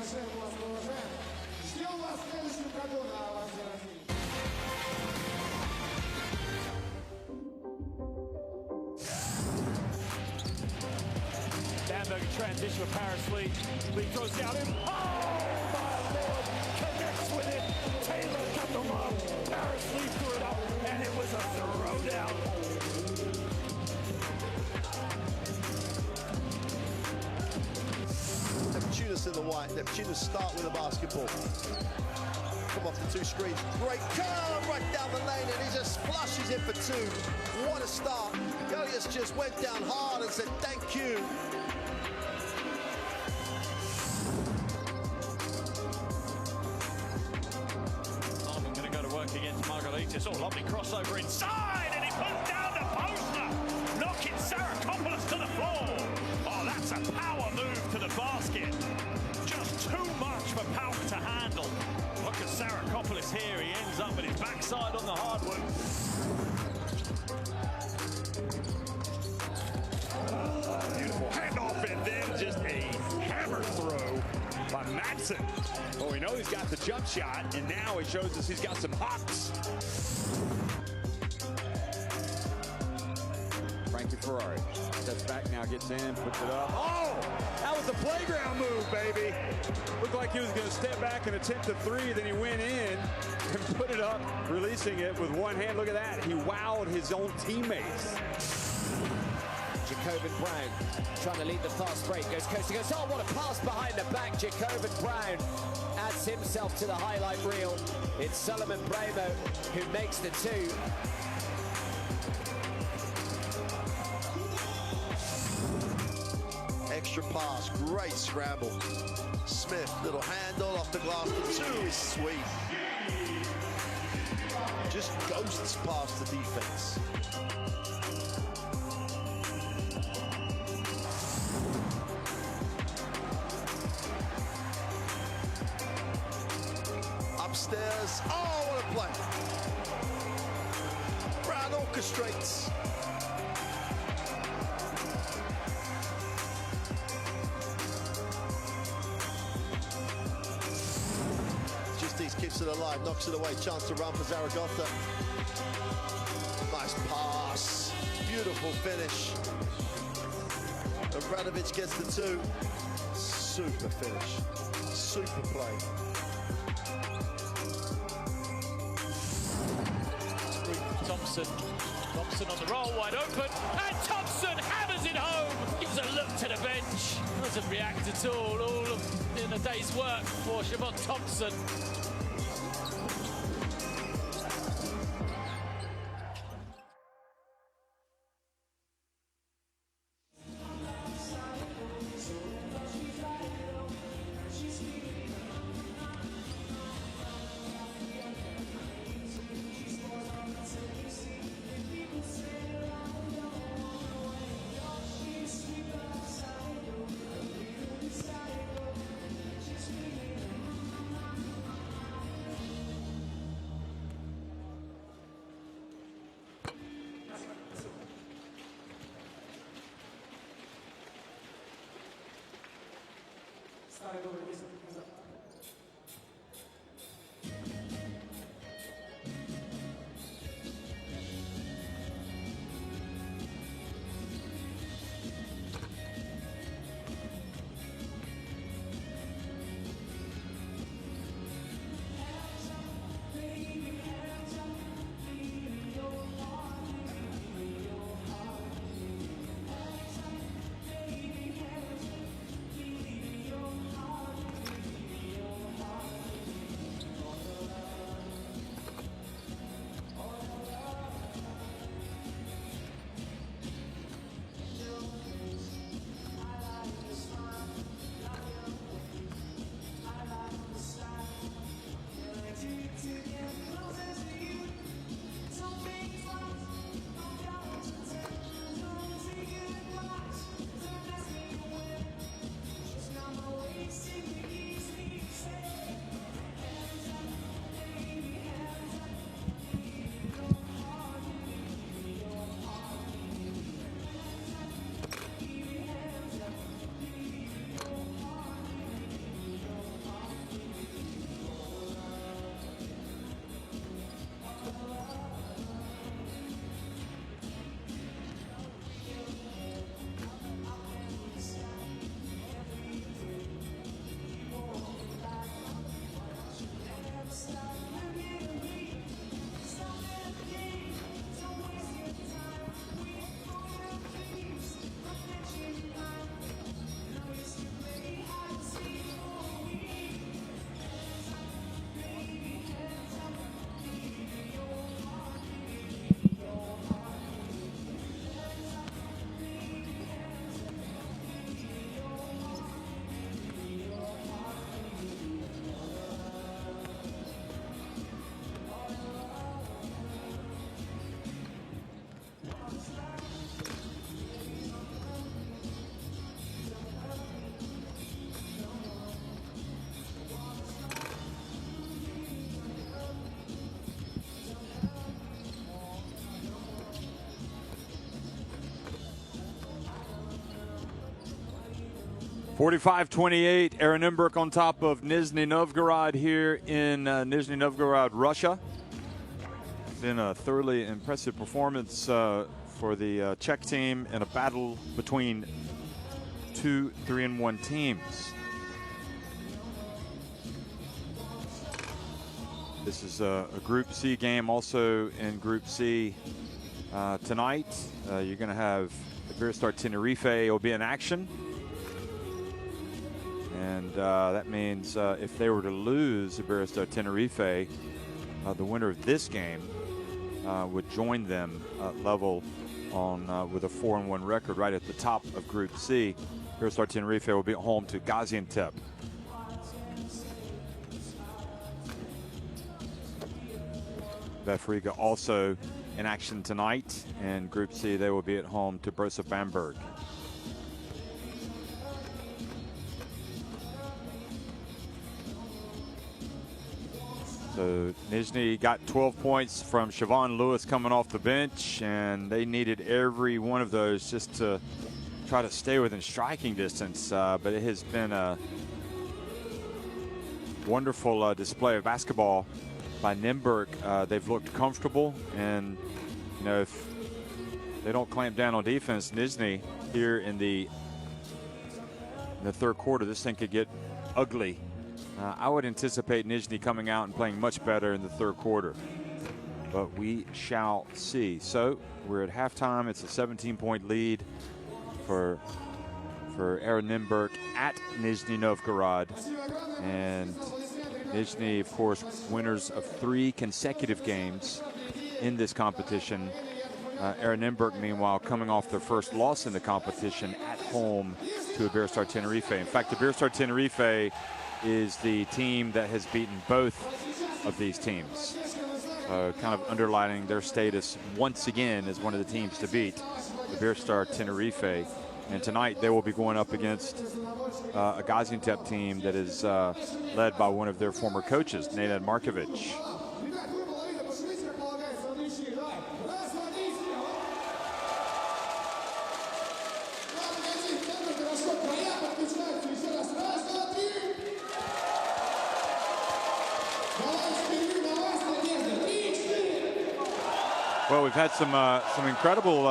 уважаем вас, уважаем. Ждем вас в следующем году на ваш день рождения. Nymburk in transition with Paris Lee. Lee throws down him. Oh, my Lord! Connects with it. Taylor cut the love. Paris Lee threw it up, and it was a throwdown. Neptunus in the white. Neptunus start with a basketball. Come off the two screens. Great curve right down the lane, and he just flushes it for two. What a start. Goliath just went down hard and said thank you. I'm going to go to work against Margaritis. Oh, lovely crossover inside, and he puts down the poster, knocking Sarakopoulos to the floor. Oh, that's a power move to the basket. Just too much for Pauk to handle. Look at Sarakopoulos here. He ends up with his backside on the hardwood. Beautiful handoff, and then just a hammer throw by Madsen. Well, we know he's got the jump shot, and now he shows us he's got some hops. Frankie Ferrari steps back now, gets in, puts it up. Oh, that was a playground move, baby. Looked like he was going to step back and attempt a three, then he went in and put it up, releasing it with one hand. Look at that. He wowed his own teammates. Jacobin Brown trying to lead the fast break, goes coast to coast. Oh, what a pass behind the back. Jacobin Brown adds himself to the highlight reel. It's Solomon Bramo who makes the two. Extra pass, great scramble. Smith, little handle off the glass. The two is sweet. Just ghosts past the defense. Upstairs. Oh, what a play. Brown orchestrates. Just keeps it alive, knocks it away. Chance to run for Zaragoza. Nice pass. Beautiful finish. Obradovic gets the two. Super finish. Super play. Thompson on the roll, wide open, and Thompson hammers it home. Gives a look to the bench, doesn't react at all in a day's work for Siobhan Thompson. Старый добрый месяц назад. 45-28, Aaron Nymburk on top of Nizhny Novgorod here in Nizhny Novgorod, Russia. It's been a thoroughly impressive performance for the Czech team in a battle between two 3-1 teams. This is a Group C game. Also in Group C tonight, you're going to have Iberostar Tenerife will be in action. And that means if they were to lose Iberostar Tenerife, the winner of this game would join them level on with a 4-1 record right at the top of Group C. Iberostar Tenerife will be at home to Gaziantep. Befriga also in action tonight. In Group C, they will be at home to Borussia Bamberg. So Nizhny got 12 points from Siobhan Lewis coming off the bench, and they needed every one of those just to try to stay within striking distance. But it has been a wonderful display of basketball by Nymburk. They've looked comfortable, and you know, if they don't clamp down on defense, Nizhny here in the third quarter, this thing could get ugly. I would anticipate Nizhny coming out and playing much better in the third quarter, but we shall see. So we're at halftime. It's a 17-point lead for Aaron Nymburk at Nizhny Novgorod, and Nizhny, of course, winners of 3 consecutive games in this competition. Aaron Nymburk, meanwhile, coming off their first loss in the competition at home to Iberostar Tenerife. In fact, Iberostar Tenerife is the team that has beaten both of these teams. Kind of underlining their status once again as one of the teams to beat, Iberostar Tenerife. And tonight they will be going up against a Gaziantep team that is led by one of their former coaches, Nenad Markovic. Well, we've had some incredible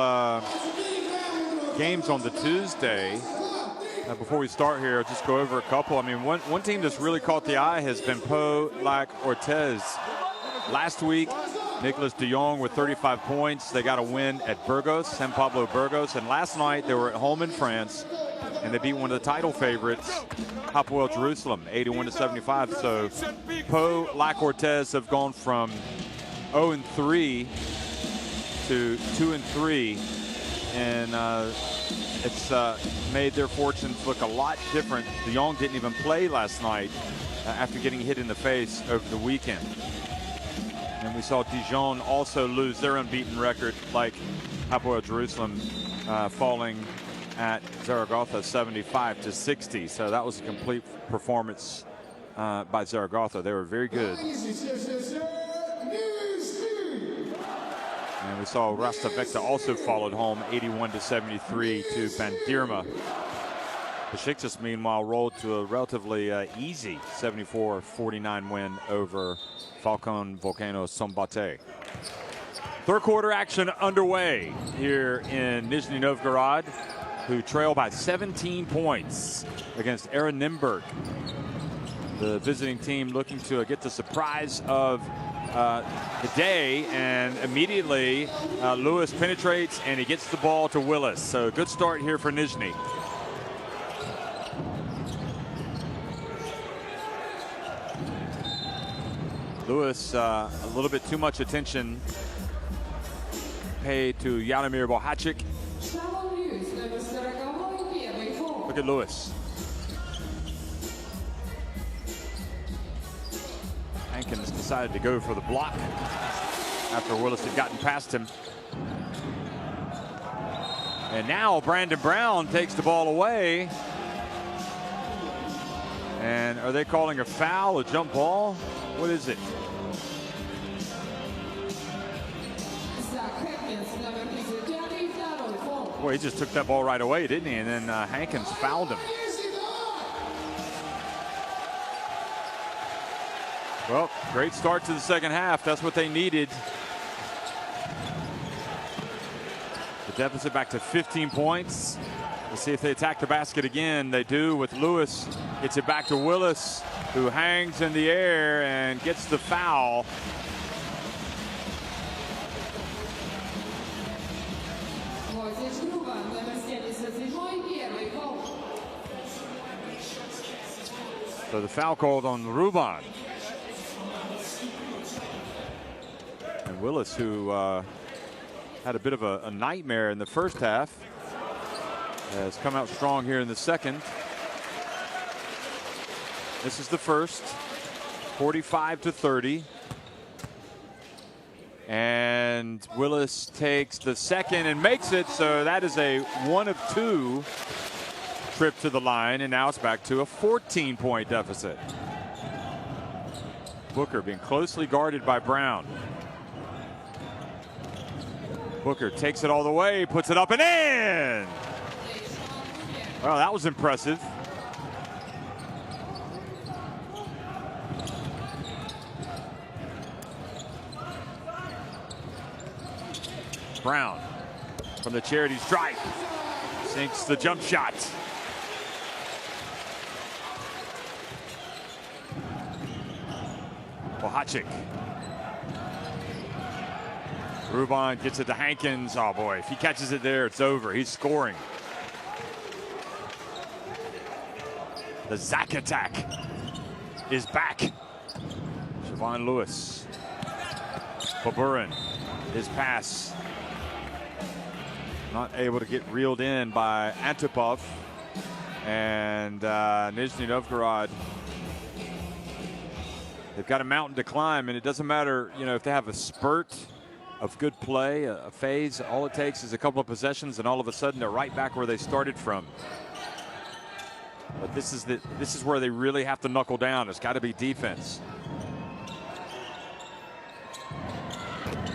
games on the Tuesday. Before we start here, I'll just go over a couple. I mean, one team that's really caught the eye has been Pau Lac Orthez. Last week, Nicolas de Jong with 35 points. They got a win at Burgos, San Pablo Burgos. And last night, they were at home in France, and they beat one of the title favorites, Hapoel Jerusalem, 81-75. So Pau Lac Orthez have gone from 0-3 to 2-3, and it's made their fortunes look a lot different. De Jong didn't even play last night after getting hit in the face over the weekend. And we saw Dijon also lose their unbeaten record, like Hapoel Jerusalem, falling at Zaragoza 75-60. So that was a complete performance by Zaragoza. They were very good. And we saw Rastavecta also followed home 81-73 to Bandirma. Besiktas, meanwhile, rolled to a relatively easy 74-49 win over Falcon Volcano Sombate. Third quarter action underway here in Nizhny Novgorod, who trail by 17 points against Aaron Nymburk. The visiting team looking to get the surprise of the day, and immediately Lewis penetrates and he gets the ball to Willis. So good start here for Nizhny. Lewis, a little bit too much attention paid to Jaromir Bohacic. Look at Lewis. Hankins decided to go for the block after Willis had gotten past him. And now Brandon Brown takes the ball away. And are they calling a foul, a jump ball? What is it? Boy, he just took that ball right away, didn't he? And then Hankins fouled him. Well, great start to the second half. That's what they needed. The deficit back to 15 points. Let's see if they attack the basket again. They do with Lewis. Gets it back to Willis, who hangs in the air and gets the foul. So the foul called on Ruban. And Willis, who had a bit of a nightmare in the first half, has come out strong here in the second. This is the first, 45-30. And Willis takes the second and makes it, so that is a 1 of 2 trip to the line, and now it's back to a 14-point deficit. Booker being closely guarded by Brown. Booker takes it all the way, puts it up and in. Well, that was impressive. Brown from the charity stripe sinks the jump shot. Bohacik. Ruban gets it to Hankins. Oh boy, if he catches it there, it's over. He's scoring. The Zach attack is back. Siobhan Lewis. Baburin. His pass not able to get reeled in by Antipov. And Nizhny Novgorod, they've got a mountain to climb, and it doesn't matter, you know, if they have a spurt of good play, a phase. All it takes is a couple of possessions, and all of a sudden they're right back where they started from. But this is where they really have to knuckle down. It's got to be defense.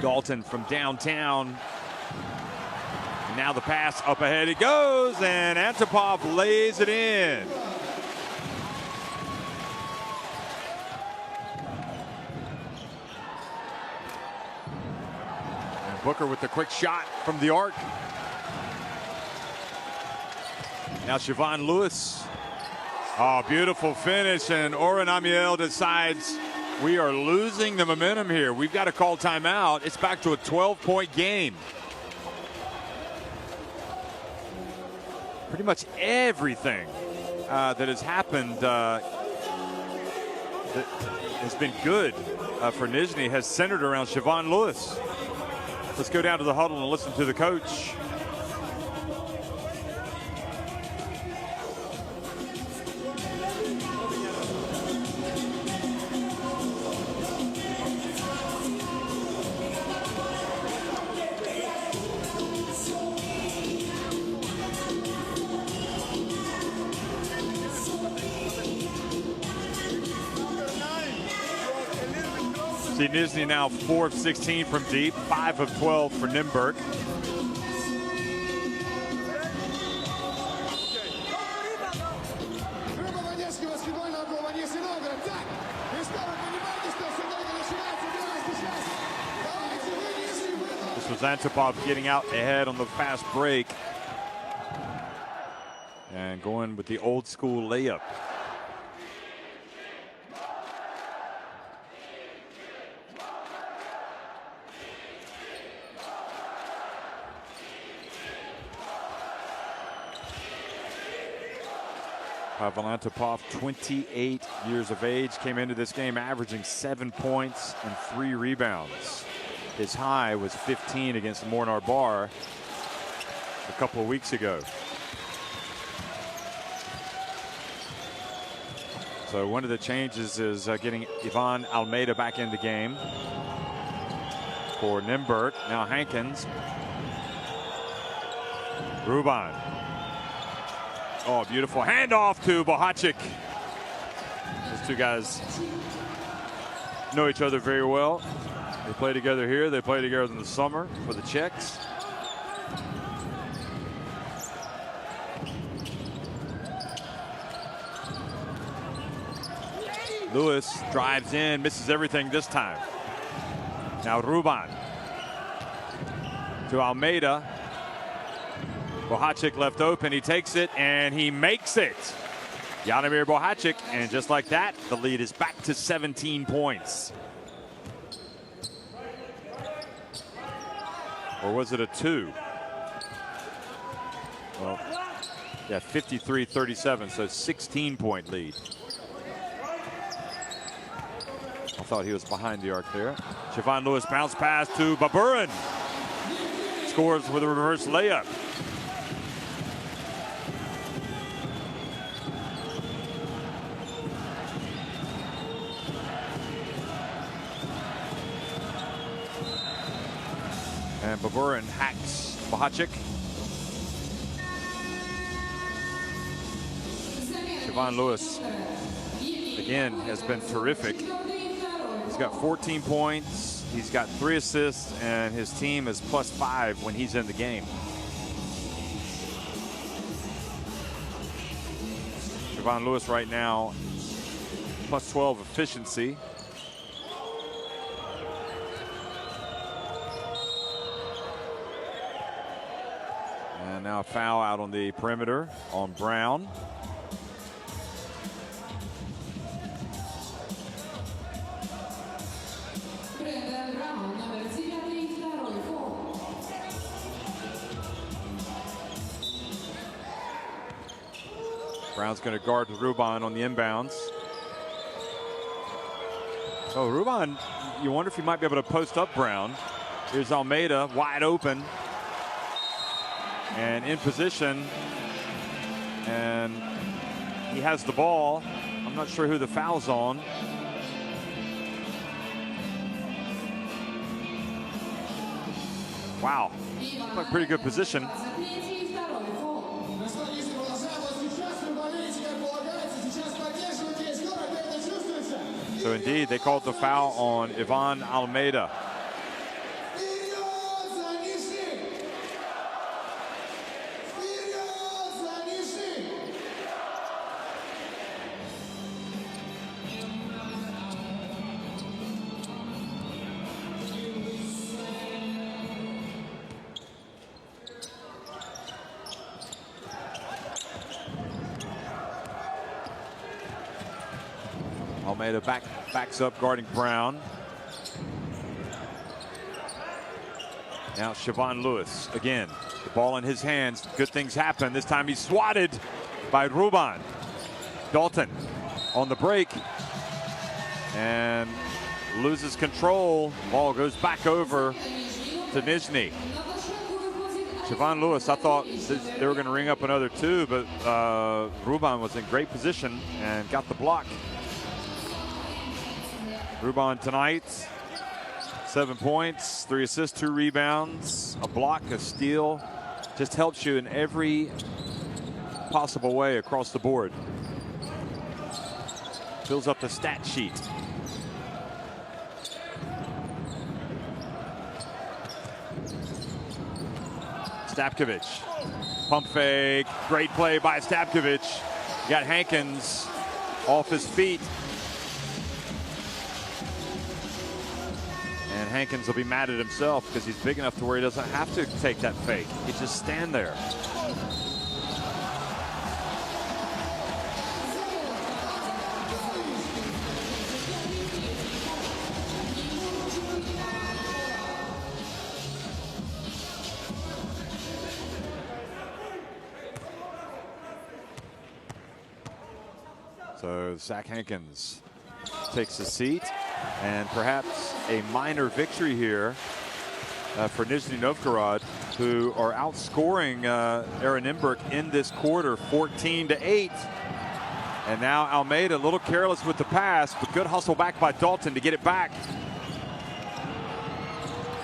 Dalton from downtown. And now the pass up ahead it goes, and Antipov lays it in. And Booker with the quick shot from the arc. Now Siobhan Lewis. Oh, beautiful finish, and Oren Amiel decides we are losing the momentum here. We've got to call timeout. It's back to a 12-point game. Pretty much everything that has happened that has been good for Nizhny has centered around Siobhan Lewis. Let's go down to the huddle and listen to the coach. See Nizhny now 4 of 16 from deep, 5 of 12 for Nymburk. This was Antipov getting out ahead on the fast break and going with the old school layup. Pavel Antipov, 28 years of age, came into this game averaging 7 points and 3 rebounds. His high was 15 against Mornar Bar a couple of weeks ago. So one of the changes is getting Ivan Almeida back in the game for Nymburk. Now Hankins. Ruban. Oh, beautiful handoff to Bohacik. Those two guys know each other very well. They play together here. They play together in the summer for the Czechs. Lewis drives in, misses everything this time. Now Ruban to Almeida. Bohacik left open. He takes it and he makes it. Jaromir Bohacik, and just like that, the lead is back to 17 points. Or was it a 2? Well, yeah, 53-37, so 16-point lead. I thought he was behind the arc there. Siobhan Lewis bounce pass to Baburin. Scores with a reverse layup. And Baburin hacks Bohacik. Siobhan Lewis, again, has been terrific. He's got 14 points. He's got 3 assists, and his team is +5 when he's in the game. Siobhan Lewis right now, +12 efficiency. And now a foul out on the perimeter on Brown. Brown's going to guard Ruban on the inbounds. Oh, Ruban, you wonder if he might be able to post up Brown. Here's Almeida wide open and in position, and he has the ball. I'm not sure who the foul's on. Wow, a pretty good position. So indeed, they called the foul on Ivan Almeida. Almeida backs up, guarding Brown. Now Siobhan Lewis again. The ball in his hands. Good things happen. This time he's swatted by Ruban. Dalton on the break and loses control. Ball goes back over to Nizhny. Siobhan Lewis, I thought they were going to ring up another 2, but Ruban was in great position and got the block. Ruban tonight, 7 points, 3 assists, 2 rebounds, a block, a steal. Just helps you in every possible way across the board. Fills up the stat sheet. Stapkovich, pump fake, great play by Stapkovich. You got Hankins off his feet. And Hankins will be mad at himself because he's big enough to where he doesn't have to take that fake. He just stand there. So Zach Hankins takes a seat, and perhaps a minor victory here for Nizhny Novgorod, who are outscoring Nymburk in this quarter 14-8. And now Almeida a little careless with the pass, but good hustle back by Dalton to get it back.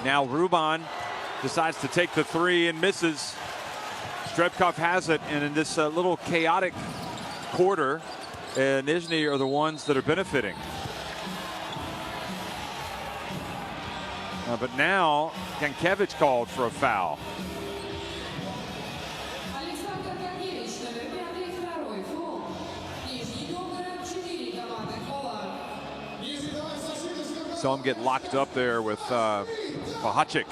Now Ruban decides to take the 3 and misses. Strebkov has it, and in this little chaotic quarter, Nizhny are the ones that are benefiting. But now Jankevich called for a foul. Saw him get locked up there with Bohacik.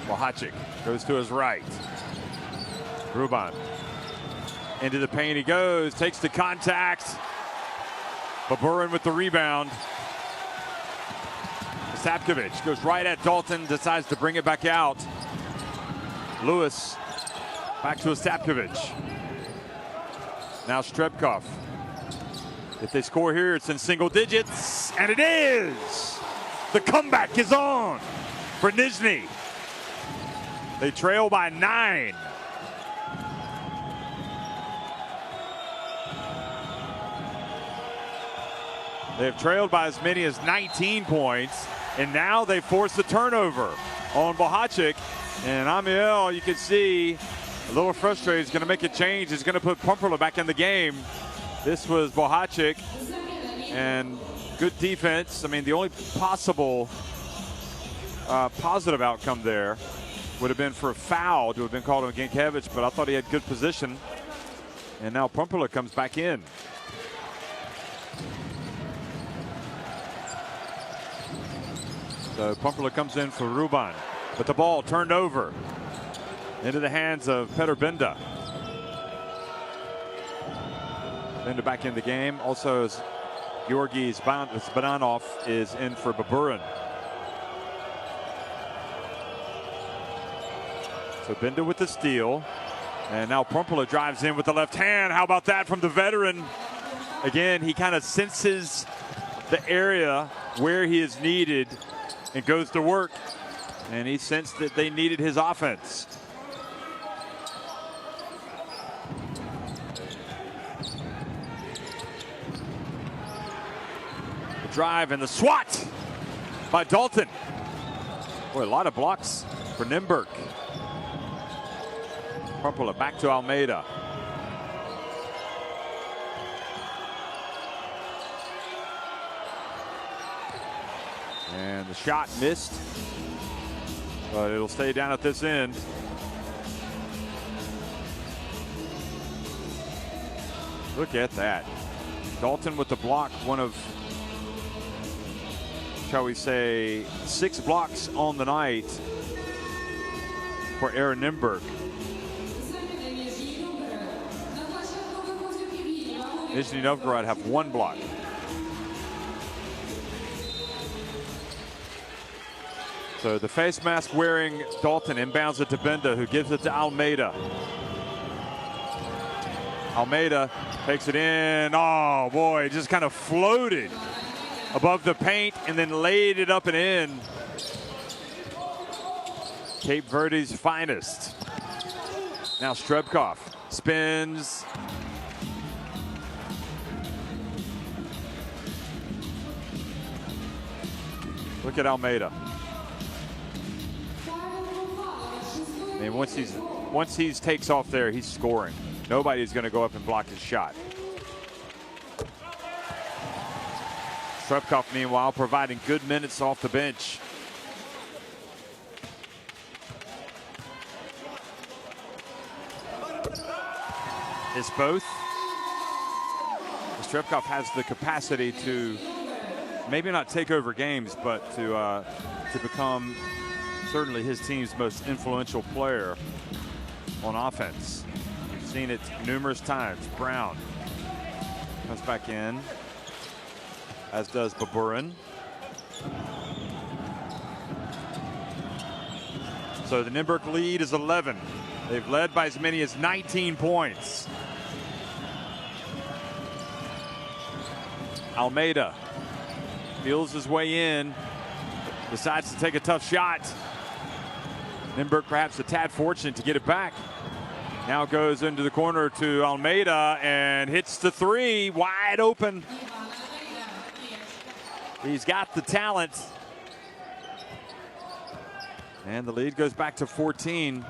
Bohacik goes to his right. Ruban. Into the paint he goes, takes the contact. Baburin with the rebound. Sapkovic goes right at Dalton, decides to bring it back out. Lewis back to Sapkovic. Now Strebkov. If they score here, it's in single digits, and it is! The comeback is on for Nizhny. They trail by 9. They've trailed by as many as 19 points, and now they force the turnover on Bohacik. And Amiel, you can see, a little frustrated. He's going to make a change. He's going to put Pumperla back in the game. This was Bohacik, and good defense. I mean, the only possible positive outcome there would have been for a foul to have been called on Ginkiewicz, but I thought he had good position. And now Pumperla comes back in. So Pumperla comes in for Ruban, but the ball turned over into the hands of Petr Benda. Benda back in the game. Also, as Georgi Zbananov is in for Baburin. So Benda with the steal, and now Pumperla drives in with the left hand. How about that from the veteran? Again, he kind of senses the area where he is needed and goes to work, and he sensed that they needed his offense. The drive and the swat by Dalton. Boy, a lot of blocks for Nymburk. Pumperla back to Almeida. And the shot missed, but it'll stay down at this end. Look at that. Dalton with the block, one of, shall we say, 6 blocks on the night for Aaron Nymburk. Nizhny Novgorod have 1 block. So the face mask wearing Dalton inbounds it to Benda, who gives it to Almeida. Almeida takes it in. Oh boy, just kind of floated above the paint and then laid it up and in. Cape Verde's finest. Now Strebkov spins. Look at Almeida. And once he takes off there, he's scoring. Nobody's going to go up and block his shot. Strebkov, meanwhile, providing good minutes off the bench. It's both. Strebkov has the capacity to maybe not take over games, but to become certainly his team's most influential player on offense. We've seen it numerous times. Brown comes back in, as does Baburin. So the Nymburk lead is 11. They've led by as many as 19 points. Almeida feels his way in, decides to take a tough shot. Nymburk perhaps a tad fortunate to get it back. Now goes into the corner to Almeida and hits the 3, wide open. He's got the talent. And the lead goes back to 14.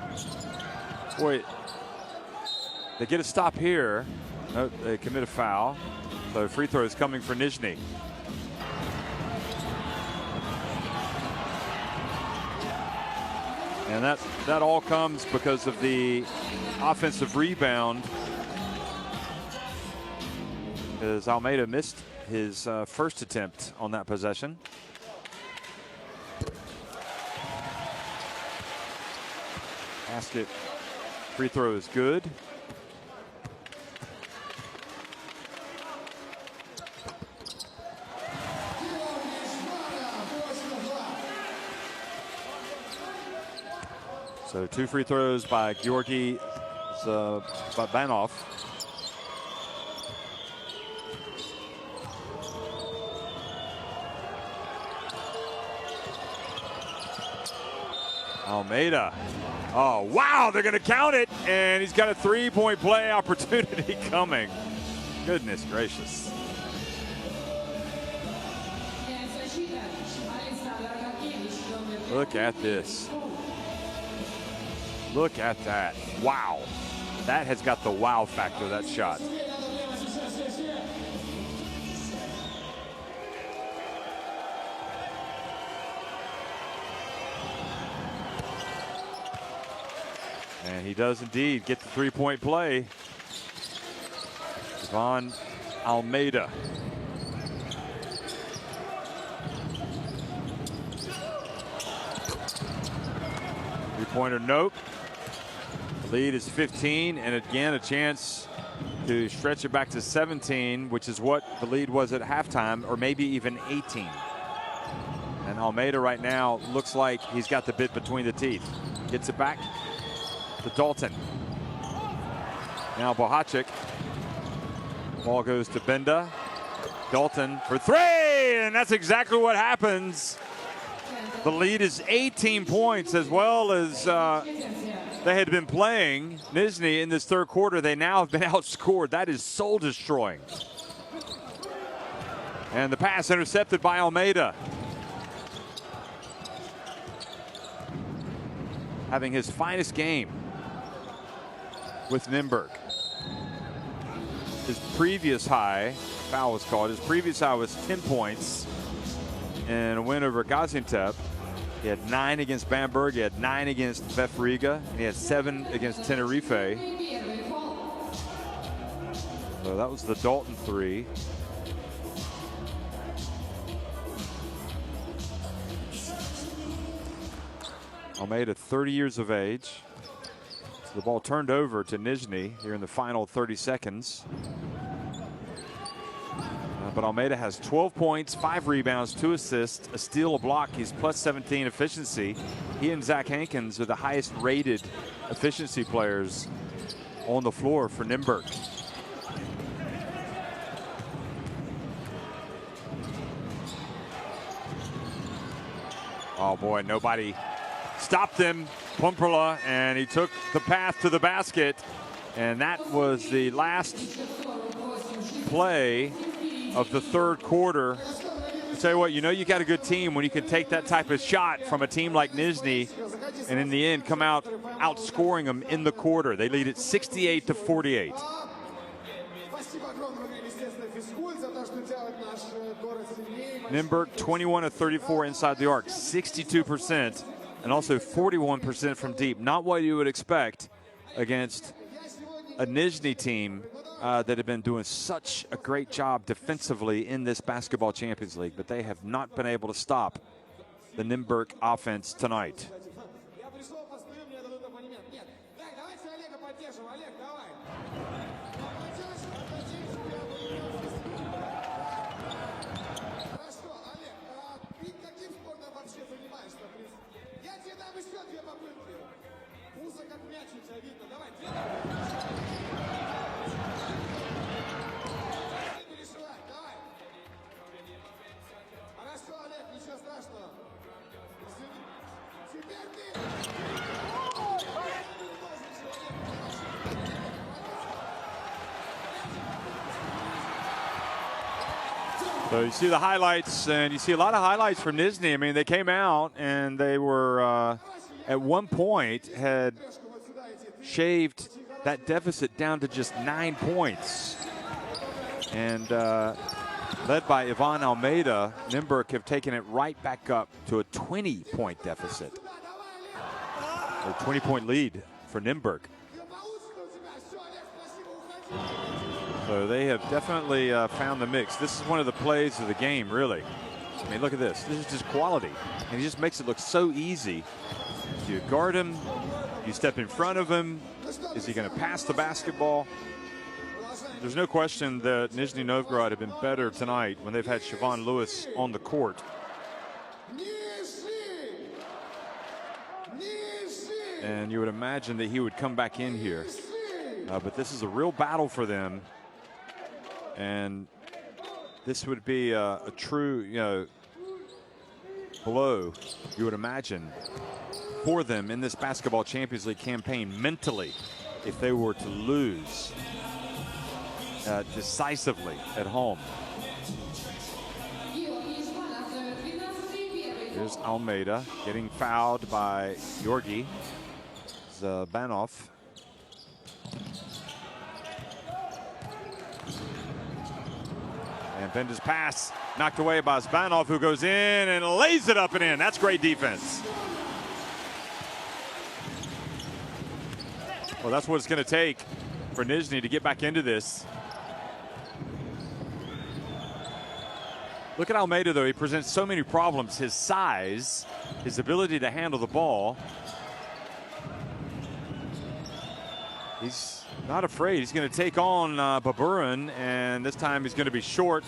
Boy, they get a stop here. No, they commit a foul. So free throw is coming for Nizhny. And that all comes because of the offensive rebound, as Almeida missed his first attempt on that possession. Basket, free throw is good. So 2 free throws by Georgi Zabanov. Almeida. Oh, wow, they're going to count it, and he's got a 3-point play opportunity coming. Goodness gracious. Look at this. Look at that. Wow. That has got the wow factor, that shot. And he does indeed get the 3-point play. Ivan Almeida. Three-pointer, nope. The lead is 15, and again a chance to stretch it back to 17, which is what the lead was at halftime, or maybe even 18. And Almeida right now looks like he's got the bit between the teeth. Gets it back to Dalton. Now Bohacek. Ball goes to Benda. Dalton for 3, and that's exactly what happens. The lead is 18 points, as well as they had been playing Nizhny in this third quarter. They now have been outscored. That is soul destroying. And the pass intercepted by Almeida. Having his finest game with Nymburk. His previous high, foul was called, his previous high was 10 points in a win over Gaziantep. He had 9 against Bamberg, he had 9 against Vef Riga, and he had 7 against Tenerife. So that was the Dalton 3. Almeida, 30 years of age. So the ball turned over to Nizhny here in the final 30 seconds. But Almeida has 12 points, 5 rebounds, 2 assists, a steal, a block. He's plus 17 efficiency. He and Zach Hankins are the highest rated efficiency players on the floor for Nymburk. Oh boy, nobody stopped him. Pumperla, and he took the path to the basket. And that was the last play of the third quarter. I'll tell you what, you know you got a good team when you can take that type of shot from a team like Nizhny and in the end come out outscoring them in the quarter. They lead it 68-48. Nymburk 21 of 34 inside the arc, 62%, and also 41% from deep. Not what you would expect against a Nizhny team that have been doing such a great job defensively in this Basketball Champions League, but they have not been able to stop the Nymburk offense tonight. So you see the highlights, and you see a lot of highlights from Nizhny. I mean, they came out and they were, at one point, had shaved that deficit down to just 9 points. And led by Ivan Almeida, Nymburk have taken it right back up to a 20-point deficit. A 20-point lead for Nymburk. So they have definitely found the mix. This is one of the plays of the game, really. I mean, look at this. This is just quality. And he just makes it look so easy. You guard him. You step in front of him. Is he going to pass the basketball? There's no question that Nizhny Novgorod have been better tonight when they've had Siobhan Lewis on the court. And you would imagine that he would come back in here. But this is a real battle for them. And this would be a true, blow, you would imagine, for them in this Basketball Champions League campaign mentally if they were to lose decisively at home. Here's Almeida getting fouled by Georgi Zbanov. And Benda's pass knocked away by Zbanov, who goes in and lays it up and in. That's great defense. Well, that's what it's going to take for Nizhny to get back into this. Look at Almeida, though. He presents so many problems. His size, his ability to handle the ball. He's not afraid. He's going to take on Baburin, and this time he's going to be short.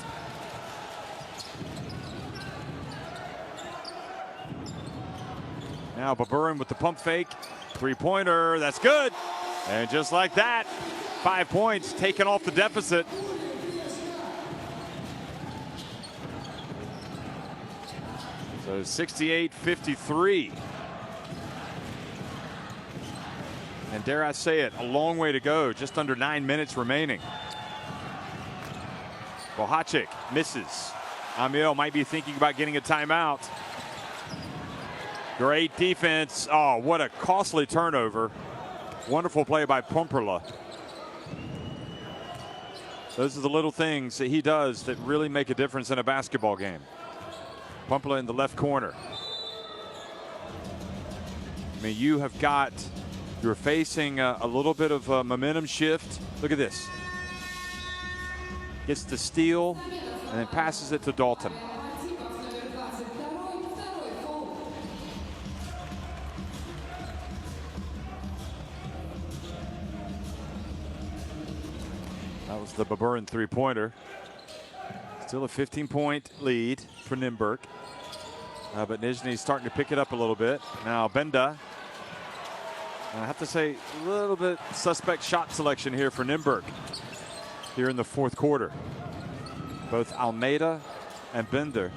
Now Baburin with the pump fake. Three-pointer. That's good. And just like that, 5 points taken off the deficit. So 68-53. And dare I say it, a long way to go, just under 9 minutes remaining. Bohacek misses. Amiel might be thinking about getting a timeout. Great defense. Oh, what a costly turnover. Wonderful play by Pumperla. Those are the little things that he does that really make a difference in a basketball game. Pumperla in the left corner. I mean, you're facing a little bit of a momentum shift. Look at this. Gets the steal and then passes it to Dalton. That was the Baburin three-pointer. Still a 15-point lead for Nymburk. But Nizhny's starting to pick it up a little bit. Now Benda. I have to say, a little bit suspect shot selection here for Nymburk here in the fourth quarter. Both Almeida and Benda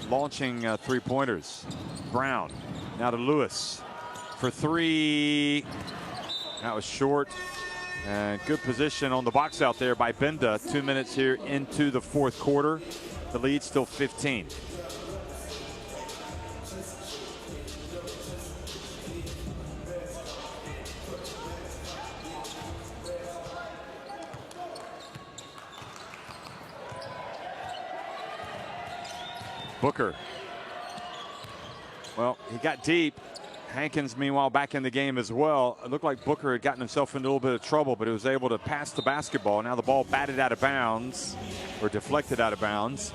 launching three-pointers. Brown now to Lewis for three. That was short. And good position on the box out there by Benda. 2 minutes here into the fourth quarter. The lead still 15. Booker. Well, he got deep. Hankins, meanwhile, back in the game as well. It looked like Booker had gotten himself into a little bit of trouble, but he was able to pass the basketball. Now the ball batted out of bounds, or deflected out of bounds.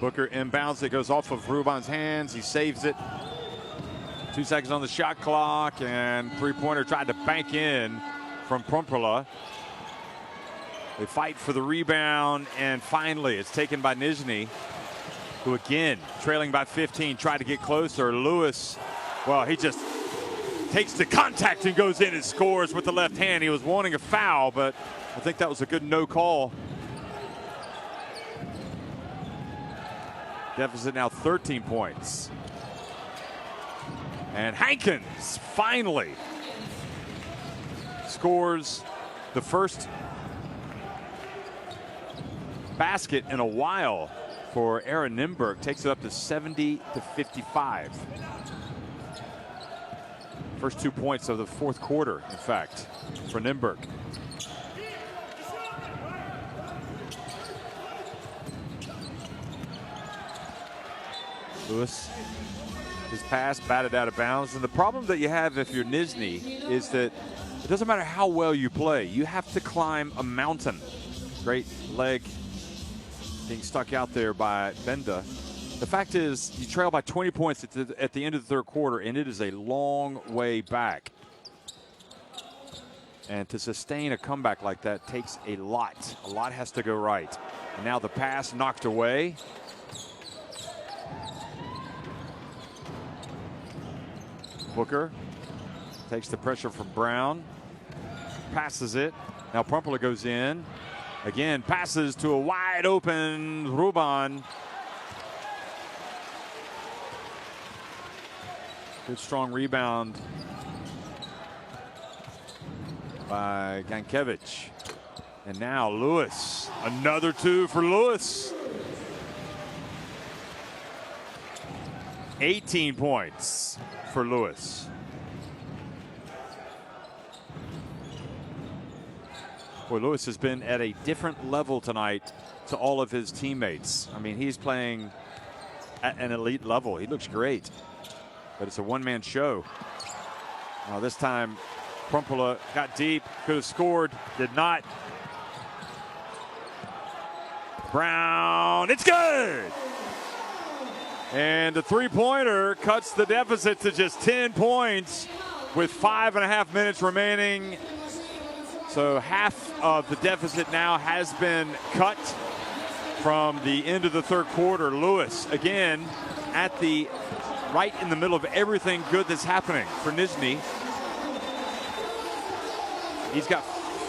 Booker inbounds. It goes off of Ruban's hands. He saves it. 2 seconds on the shot clock, and three-pointer tried to bank in from Pumperla. They fight for the rebound, and finally it's taken by Nizhny, who again, trailing by 15, tried to get closer. Lewis, well, he just takes the contact and goes in and scores with the left hand. He was wanting a foul, but I think that was a good no call. Deficit now 13 points. And Hankins finally scores the first basket in a while for Aaron Nymburk. Takes it up to 70-55. First 2 points of the fourth quarter, in fact, for Nymburk. Lewis, his pass batted out of bounds. And the problem that you have if you're Nizhny is that it doesn't matter how well you play, you have to climb a mountain. Great leg being stuck out there by Benda. The fact is, you trail by 20 points at the end of the third quarter, and it is a long way back. And to sustain a comeback like that takes a lot. A lot has to go right. And now the pass knocked away. Booker takes the pressure from Brown, passes it. Now Prumpler goes in. Again, passes to a wide open Ruban. Good strong rebound by Gankevich. And now Lewis, another two for Lewis. 18 points for Lewis. Boy, Lewis has been at a different level tonight to all of his teammates. I mean, he's playing at an elite level. He looks great, but it's a one-man show. Now this time, Prumpler got deep, could have scored, did not. Brown, it's good! And the three-pointer cuts the deficit to just 10 points with 5.5 minutes remaining. So half of the deficit now has been cut from the end of the third quarter. Lewis, again, at the right in the middle of everything good that's happening for Nizhny. He's got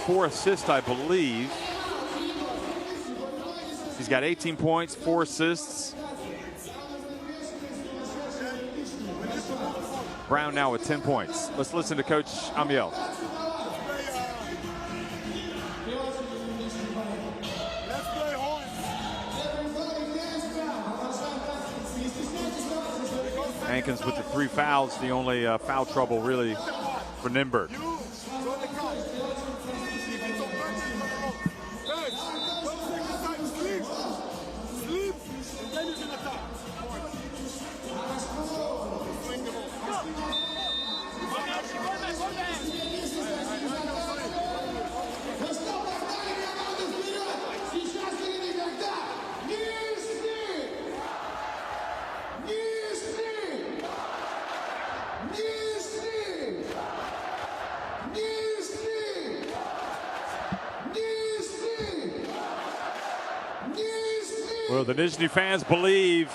4 assists, I believe. He's got 18 points, 4 assists. Brown now with 10 points. Let's listen to Coach Amiel. Hankins with the 3 fouls, the only foul trouble really for Nymburk. Well, the Nizhny fans believe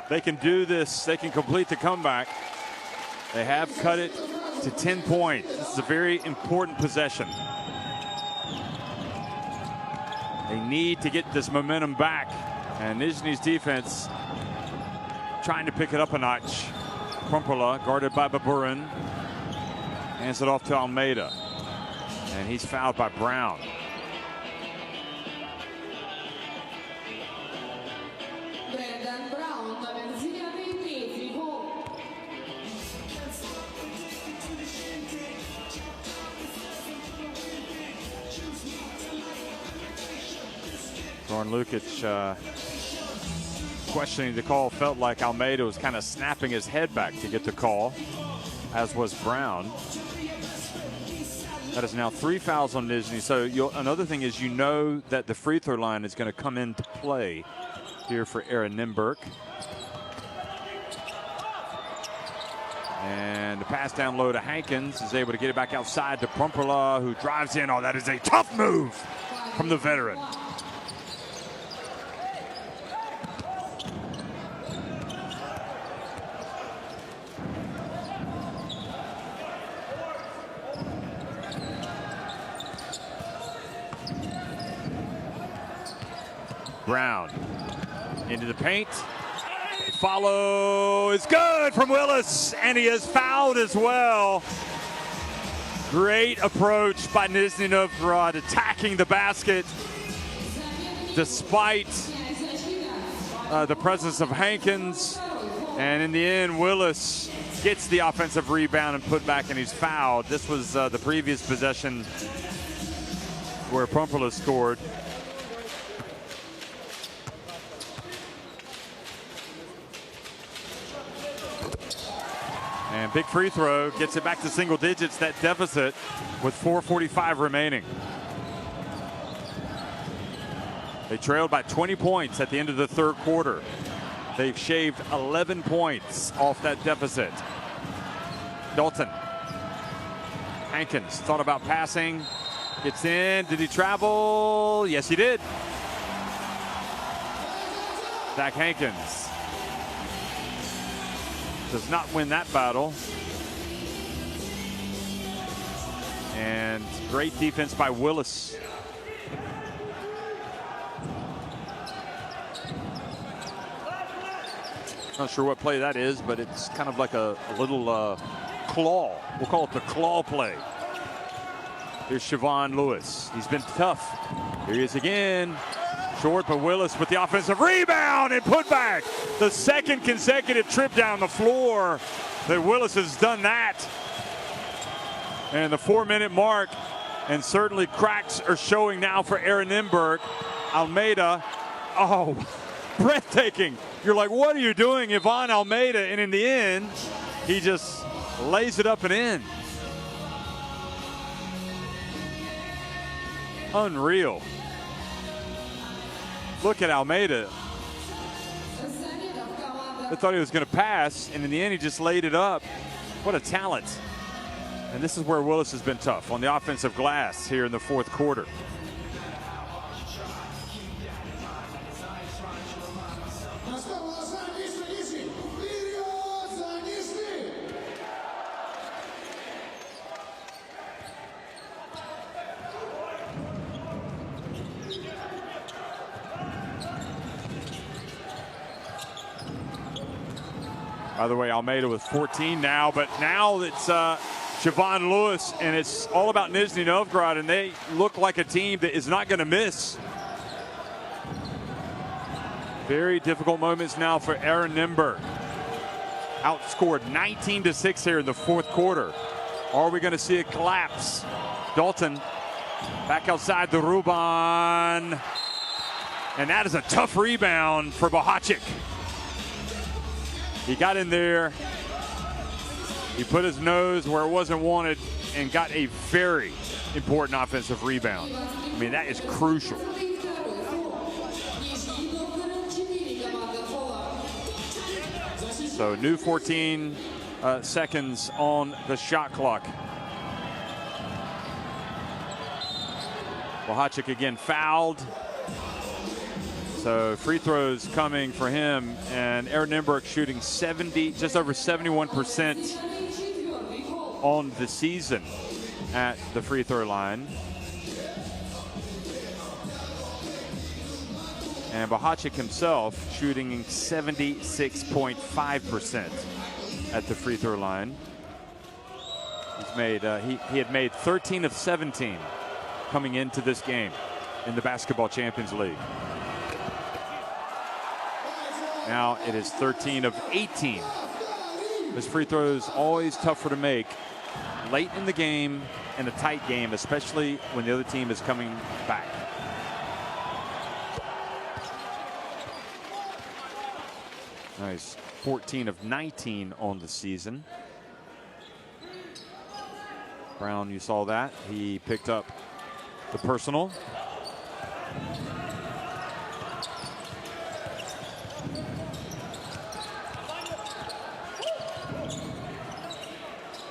they can do this. They can complete the comeback. They have cut it to 10 points. This is a very important possession. They need to get this momentum back. And Nizhny's defense trying to pick it up a notch. Prumpler guarded by Baburin. Hands it off to Almeida. And he's fouled by Brown. Lukic questioning the call. Felt like Almeida was kind of snapping his head back to get the call, as was Brown. That is now 3 fouls on Nizhny. So another thing is, you know that the free throw line is going to come into play here for Aaron Nymburk. And the pass down low to Hankins is able to get it back outside to Prumpler, who drives in. Oh, that is a tough move from the veteran. Brown into the paint. Follow is good from Willis, and he is fouled as well. Great approach by Nizhny Novgorod, attacking the basket despite the presence of Hankins. And in the end, Willis gets the offensive rebound and put back, and he's fouled. This was the previous possession where Pumperla scored. And big free throw gets it back to single digits, that deficit, with 4:45 remaining. They trailed by 20 points at the end of the third quarter. They've shaved 11 points off that deficit. Dalton. Hankins thought about passing. Gets in. Did he travel? Yes, he did. Zach Hankins does not win that battle. And great defense by Willis. Not sure what play that is, but it's kind of like a little claw. We'll call it the claw play. Here's Siobhan Lewis. He's been tough. Here he is again. Short, but Willis with the offensive rebound and put back. The second consecutive trip down the floor that Willis has done that. And the 4-minute mark, and certainly cracks are showing now for Aaron Nymburk. Almeida, oh, breathtaking. You're like, what are you doing, Ivan Almeida? And in the end, he just lays it up and in. Unreal. Look at Almeida. I thought he was going to pass, and in the end, he just laid it up. What a talent. And this is where Willis has been tough, on the offensive glass here in the fourth quarter. By the way, Almeida with 14 now, but now it's Siobhan Lewis, and it's all about Nizhny Novgorod, and they look like a team that is not going to miss. Very difficult moments now for Aaron Nymburk. Outscored 19-6 here in the fourth quarter. Are we going to see a collapse? Dalton back outside the Ruban. And that is a tough rebound for Bohacik. He got in there, he put his nose where it wasn't wanted, and got a very important offensive rebound. I mean, that is crucial. So new 14 seconds on the shot clock. Bohacik again fouled. So free throws coming for him, and Aaron Nymburk shooting just over 71% on the season at the free throw line. And Bohacik himself shooting 76.5% at the free throw line. He's made he had made 13 of 17 coming into this game in the Basketball Champions League. Now it is 13 of 18. This free throw is always tougher to make late in the game, in a tight game, especially when the other team is coming back. Nice. 14 of 19 on the season. Brown, you saw that. He picked up the personal.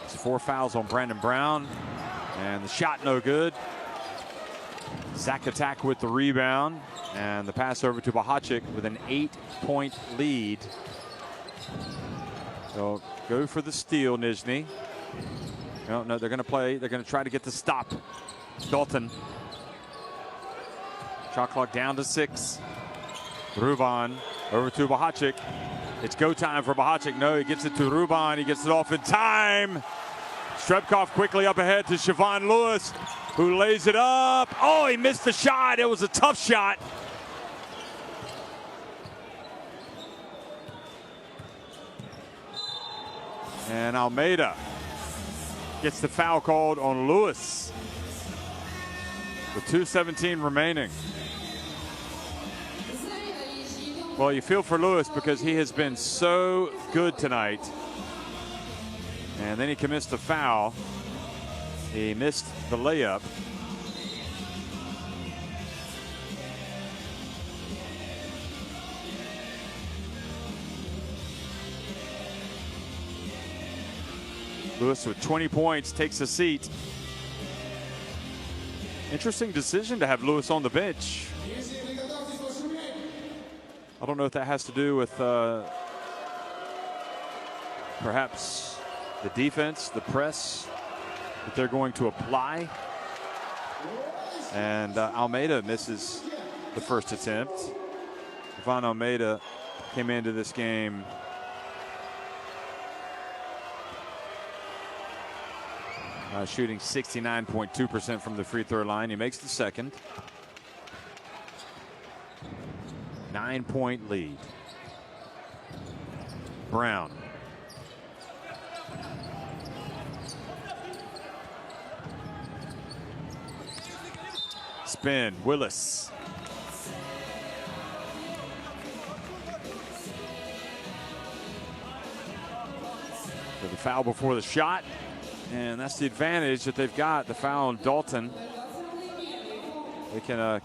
It's 4 fouls on Brandon Brown, and the shot no good. Zach Attack with the rebound, and the pass over to Bohacik with an 8-point lead. So go for the steal, Nizhny. No, they're going to play. They're going to try to get the stop. Dalton. Shot clock down to 6. Ruban over to Bohacik. It's go time for Bohacik. No, he gets it to Ruban. He gets it off in time. Strebkov quickly up ahead to Siobhan Lewis, who lays it up. Oh, he missed the shot. It was a tough shot. And Almeida gets the foul called on Lewis with 2:17 remaining. Well, you feel for Lewis because he has been so good tonight. And then he commits the foul. He missed the layup. Lewis with 20 points takes a seat. Interesting decision to have Lewis on the bench. I don't know if that has to do with perhaps the defense, the press that they're going to apply. And Almeida misses the first attempt. Ivan Almeida came into this game shooting 69.2% from the free throw line. He makes the second. 9-point lead. Brown. Spin, Willis. So the foul before the shot. And that's the advantage that they've got. The foul on Dalton. They can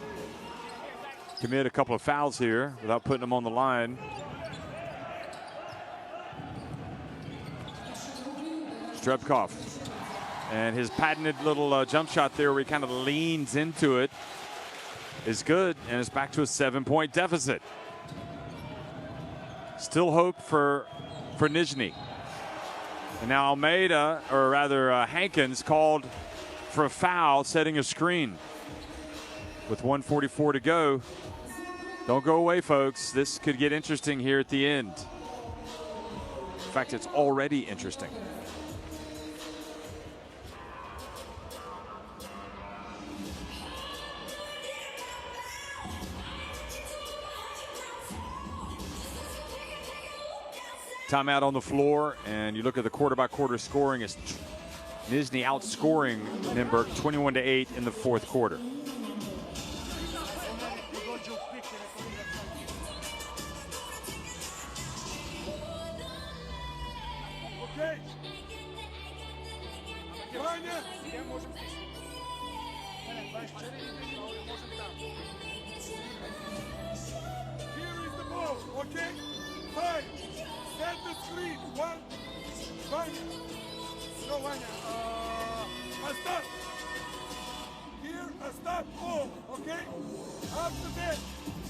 commit a couple of fouls here without putting them on the line. Strebkov. And his patented little jump shot there where he kind of leans into it is good. And it's back to a 7-point deficit. Still hope for Nizhny. And now Almeida, or rather Hankins, called for a foul, setting a screen. With 1:44 to go. Don't go away, folks. This could get interesting here at the end. In fact, it's already interesting. Timeout on the floor, and you look at the quarter-by-quarter scoring. It's Nizhny outscoring Nymburk 21-8 in the fourth quarter. Okay. Vanya. Here is the ball, okay? 5. Set the screen. 1. Vanya. No, Vanya. A stop. Here, a stop. Ball, okay? After that,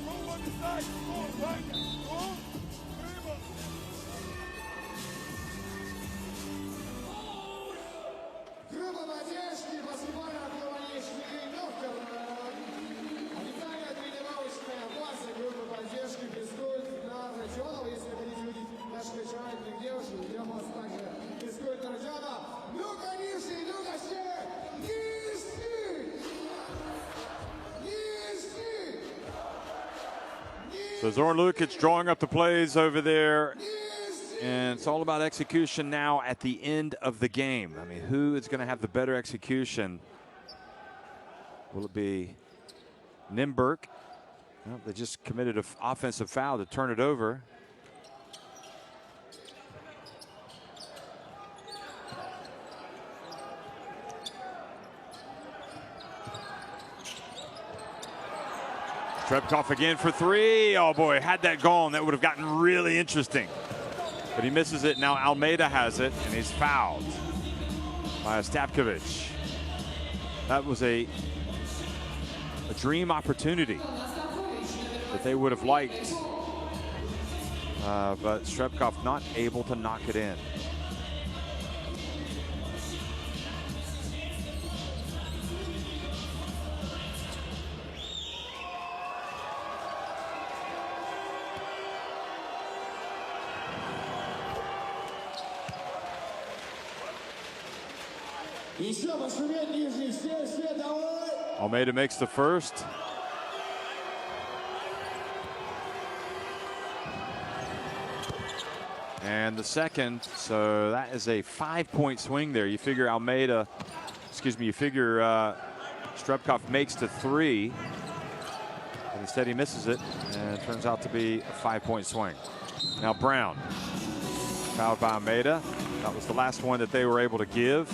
go on the side. Ball, Vanya. Go. Dribble. Группа поддержки баскетбольного клуба Нижний Новгород. Официальная тренировочная база группы поддержки физкульт на Родионова. Если вы хотите увидеть наших очаровательных девушек, ждем вас также физкульт на Родионова. Ну-ка, Нижний, ну-ка, все! Нижний! Нижний! So Zoran Lukic drawing up the plays over there. And it's all about execution now at the end of the game. I mean, who is going to have the better execution? Will it be Nymburk? Well, they just committed an offensive foul to turn it over. Strebkov again for 3. Oh boy, had that gone, that would have gotten really interesting. But he misses it. Now Almeida has it, and he's fouled by Stapkovich. That was a dream opportunity that they would have liked. But Strebkov not able to knock it in. Almeida makes the first. And the second, so that is a 5-point swing there. You figure Almeida, excuse me, you figure Strebkov makes to 3. But instead he misses it, and it turns out to be a 5-point swing. Now Brown, fouled by Almeida. That was the last one that they were able to give.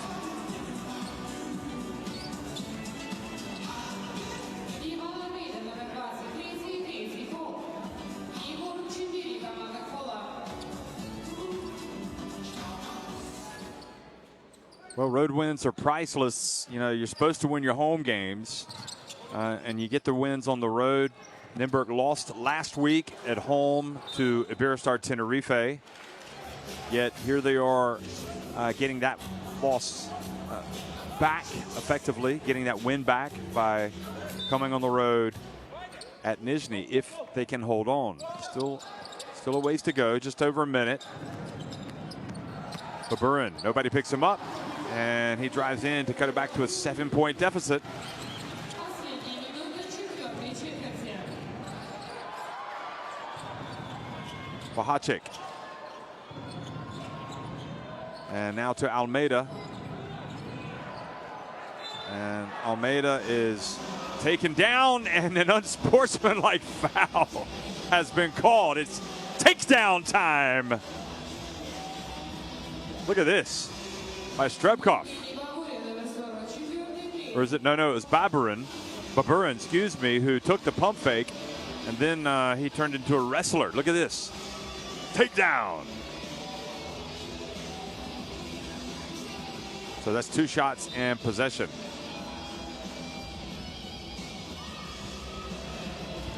Well, road wins are priceless. You know, you're supposed to win your home games, and you get the wins on the road. Nymburk lost last week at home to Iberostar Tenerife. Yet here they are getting that loss back effectively, getting that win back by coming on the road at Nizhny if they can hold on. Still a ways to go, just over a minute. Baburin, nobody picks him up. And he drives in to cut it back to a 7-point deficit. Bahacek. And now to Almeida. And Almeida is taken down, and an unsportsmanlike foul has been called. It's takedown time. Look at this. By Strebkov. Or is it? No, it was Baburin, excuse me, who took the pump fake, and then he turned into a wrestler. Look at this. Takedown. So that's 2 shots and possession.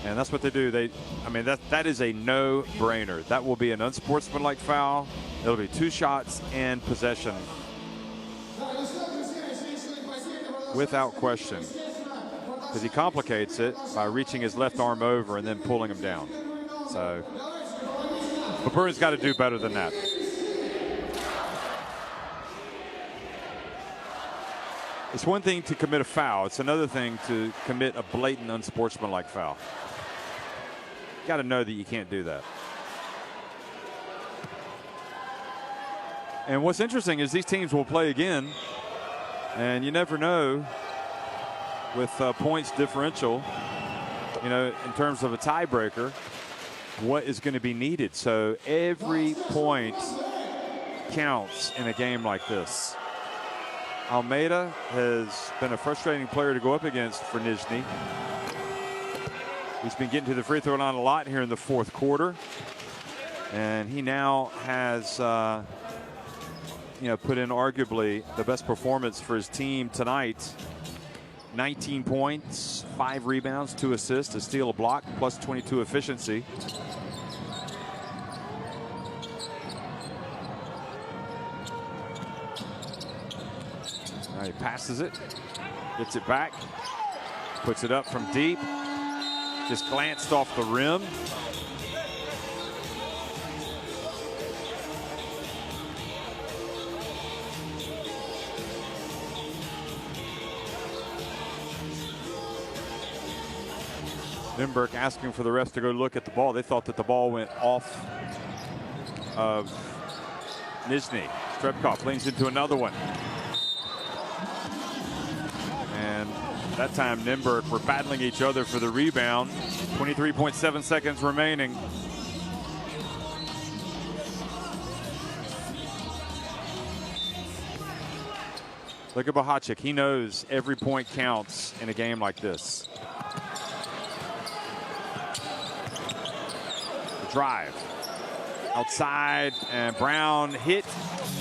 And that's what they do. I mean, that is a no-brainer. That will be an unsportsmanlike foul. It'll be 2 shots and possession. Without question, because he complicates it by reaching his left arm over and then pulling him down. So Baburin's got to do better than that. It's one thing to commit a foul. It's another thing to commit a blatant unsportsmanlike foul. You got to know that you can't do that. And what's interesting is these teams will play again. And you never know with points differential, you know, in terms of a tiebreaker, what is going to be needed. So every point counts in a game like this. Almeida has been a frustrating player to go up against for Nizhny. He's been getting to the free throw line a lot here in the 4th quarter. And he now has put in arguably the best performance for his team tonight. 19 points, 5 rebounds, 2 assists, a steal, a block, plus 22 efficiency. He passes it, gets it back, puts it up from deep, just glanced off the rim. Nymburk asking for the refs to go look at the ball. They thought that the ball went off of Nizhny. Strebkov leans into another one. And that time Nymburk were battling each other for the rebound. 23.7 seconds remaining. Look at Bahacek. He knows every point counts in a game like this. Drive outside, and Brown hit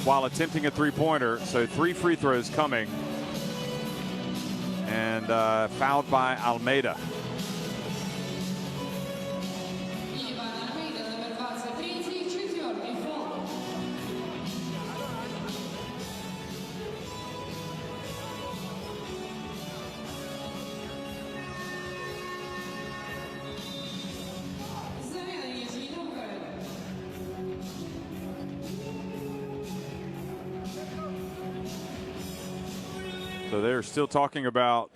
while attempting a 3-pointer. So 3 free throws coming, and fouled by Almeida. So they're still talking about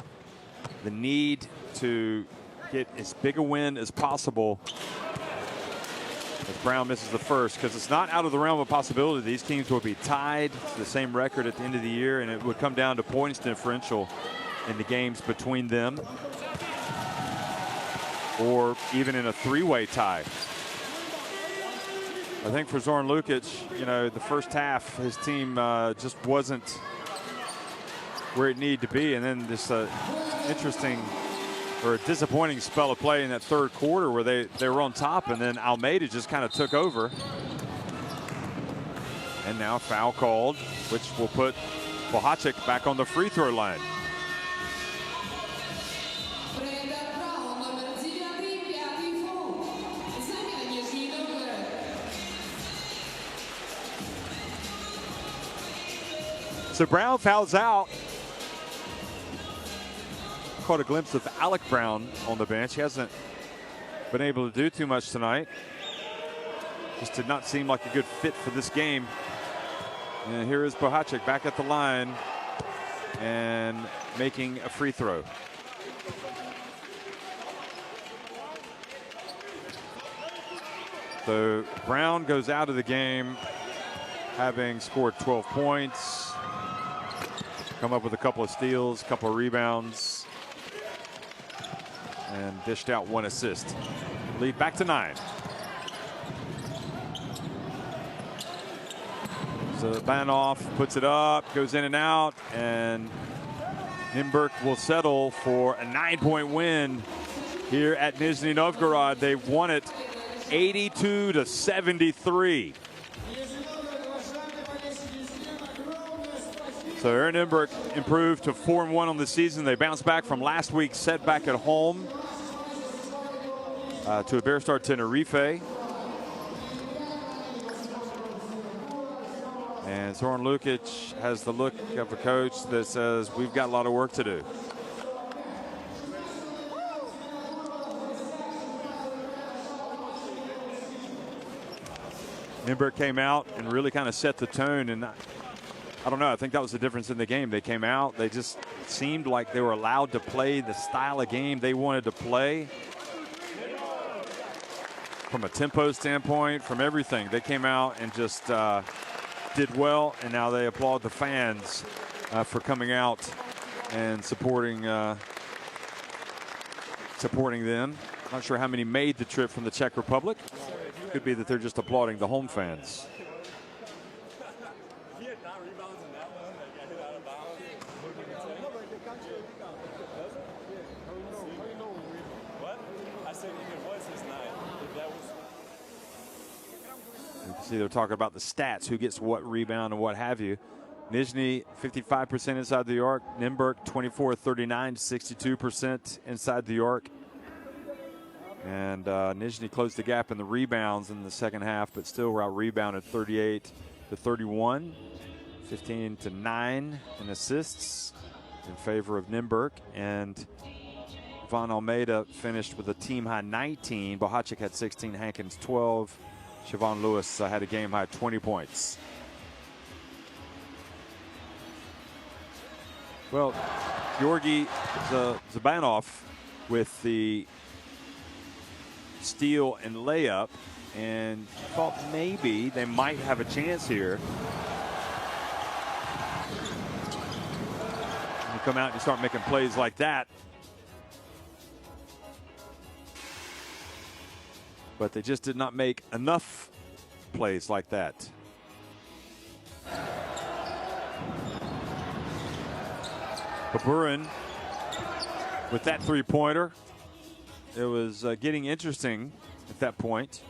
the need to get as big a win as possible as Brown misses the first, because it's not out of the realm of possibility these teams will be tied to the same record at the end of the year, and it would come down to points differential in the games between them, or even in a three-way tie. I think for Zoran Lukic, you know, the first half his team just wasn't where it needed to be, and then this interesting or a disappointing spell of play in that third quarter where they were on top, and then Almeida just kind of took over. And now foul called, which will put Bohacic back on the free throw line. So Brown fouls out. Caught a glimpse of Alec Brown on the bench. He hasn't been able to do too much tonight. Just did not seem like a good fit for this game. And here is Bohacic back at the line and making a free throw. So Brown goes out of the game having scored 12 points, come up with a couple of steals, a couple of rebounds, and dished out one assist. Lead back to 9. So Banov puts it up, goes in and out, and Nymburk will settle for a 9-point win here at Nizhny Novgorod. They won it 82-73. So Aaron Nymburk improved to 4-1 on the season. They bounced back from last week's setback at home to a Bear Star Tenerife. And Zoran Lukic has the look of a coach that says, we've got a lot of work to do. Nymburk came out and really kind of set the tone, and I don't know, I think that was the difference in the game. They came out, they just seemed like they were allowed to play the style of game they wanted to play. From a tempo standpoint, from everything, they came out and just did well, and now they applaud the fans for coming out and supporting them. Not sure how many made the trip from the Czech Republic. Could be that they're just applauding the home fans. You can see they're talking about the stats, who gets what rebound and what have you. Nizhny 55% inside the arc. Nymburk 24-39, 62% inside the arc. And Nizhny closed the gap in the rebounds in the second half, but still out-rebounded 38-31, 15-9 in assists in favor of Nymburk. And Von Almeida finished with a team-high 19. Bohacic had 16, Hankins 12. Siobhan Lewis had a game-high 20 points. Well, Georgi Zabanov with the steal and layup, and thought maybe they might have a chance here. When you come out and you start making plays like that, but they just did not make enough plays like that. Kaburin with that three-pointer. It was getting interesting at that point.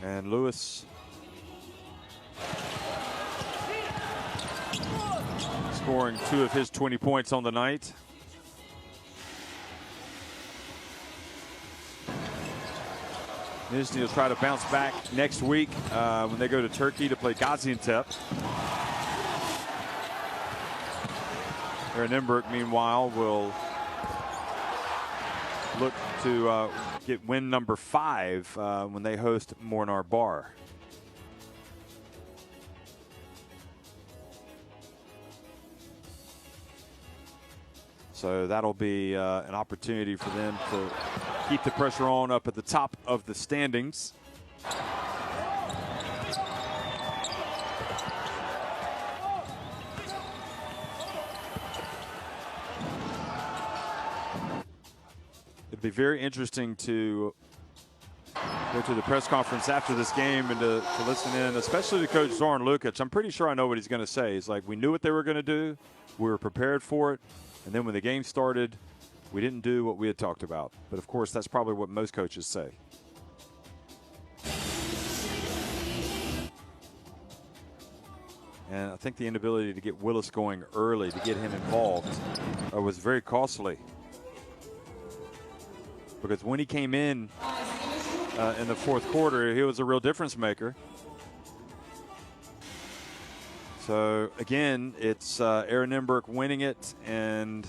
And Lewis scoring 2 of his 20 points on the night. Nizhny will try to bounce back next week when they go to Turkey to play Gaziantep. Aaron Nymburk, meanwhile, will look to get win number 5 when they host Mornar Bar. So that'll be an opportunity for them to keep the pressure on up at the top of the standings. It'd be very interesting to go to the press conference after this game and to listen in, especially to Coach Zoran Lukic. I'm pretty sure I know what he's going to say. He's like, we knew what they were going to do. We were prepared for it. And then when the game started, we didn't do what we had talked about. But, of course, that's probably what most coaches say. And I think the inability to get Willis going early, to get him involved, was very costly. Because when he came in the fourth quarter, he was a real difference maker. So, again, it's Aaron Nymburk winning it, and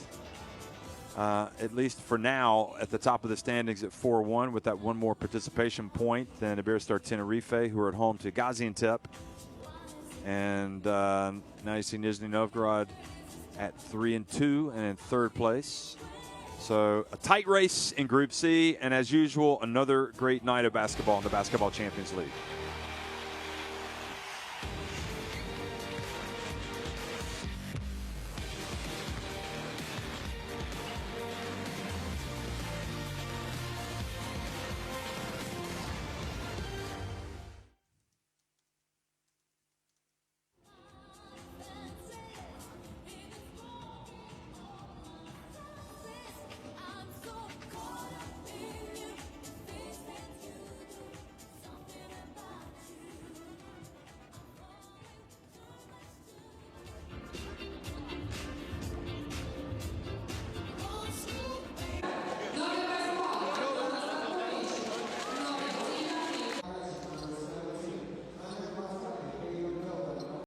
at least for now, at the top of the standings at 4-1 with that one more participation point than Iberstar Tenerife, who are at home to Gaziantep. And now you see Nizhny Novgorod at 3-2 and in third place. So a tight race in Group C, and as usual, another great night of basketball in the Basketball Champions League.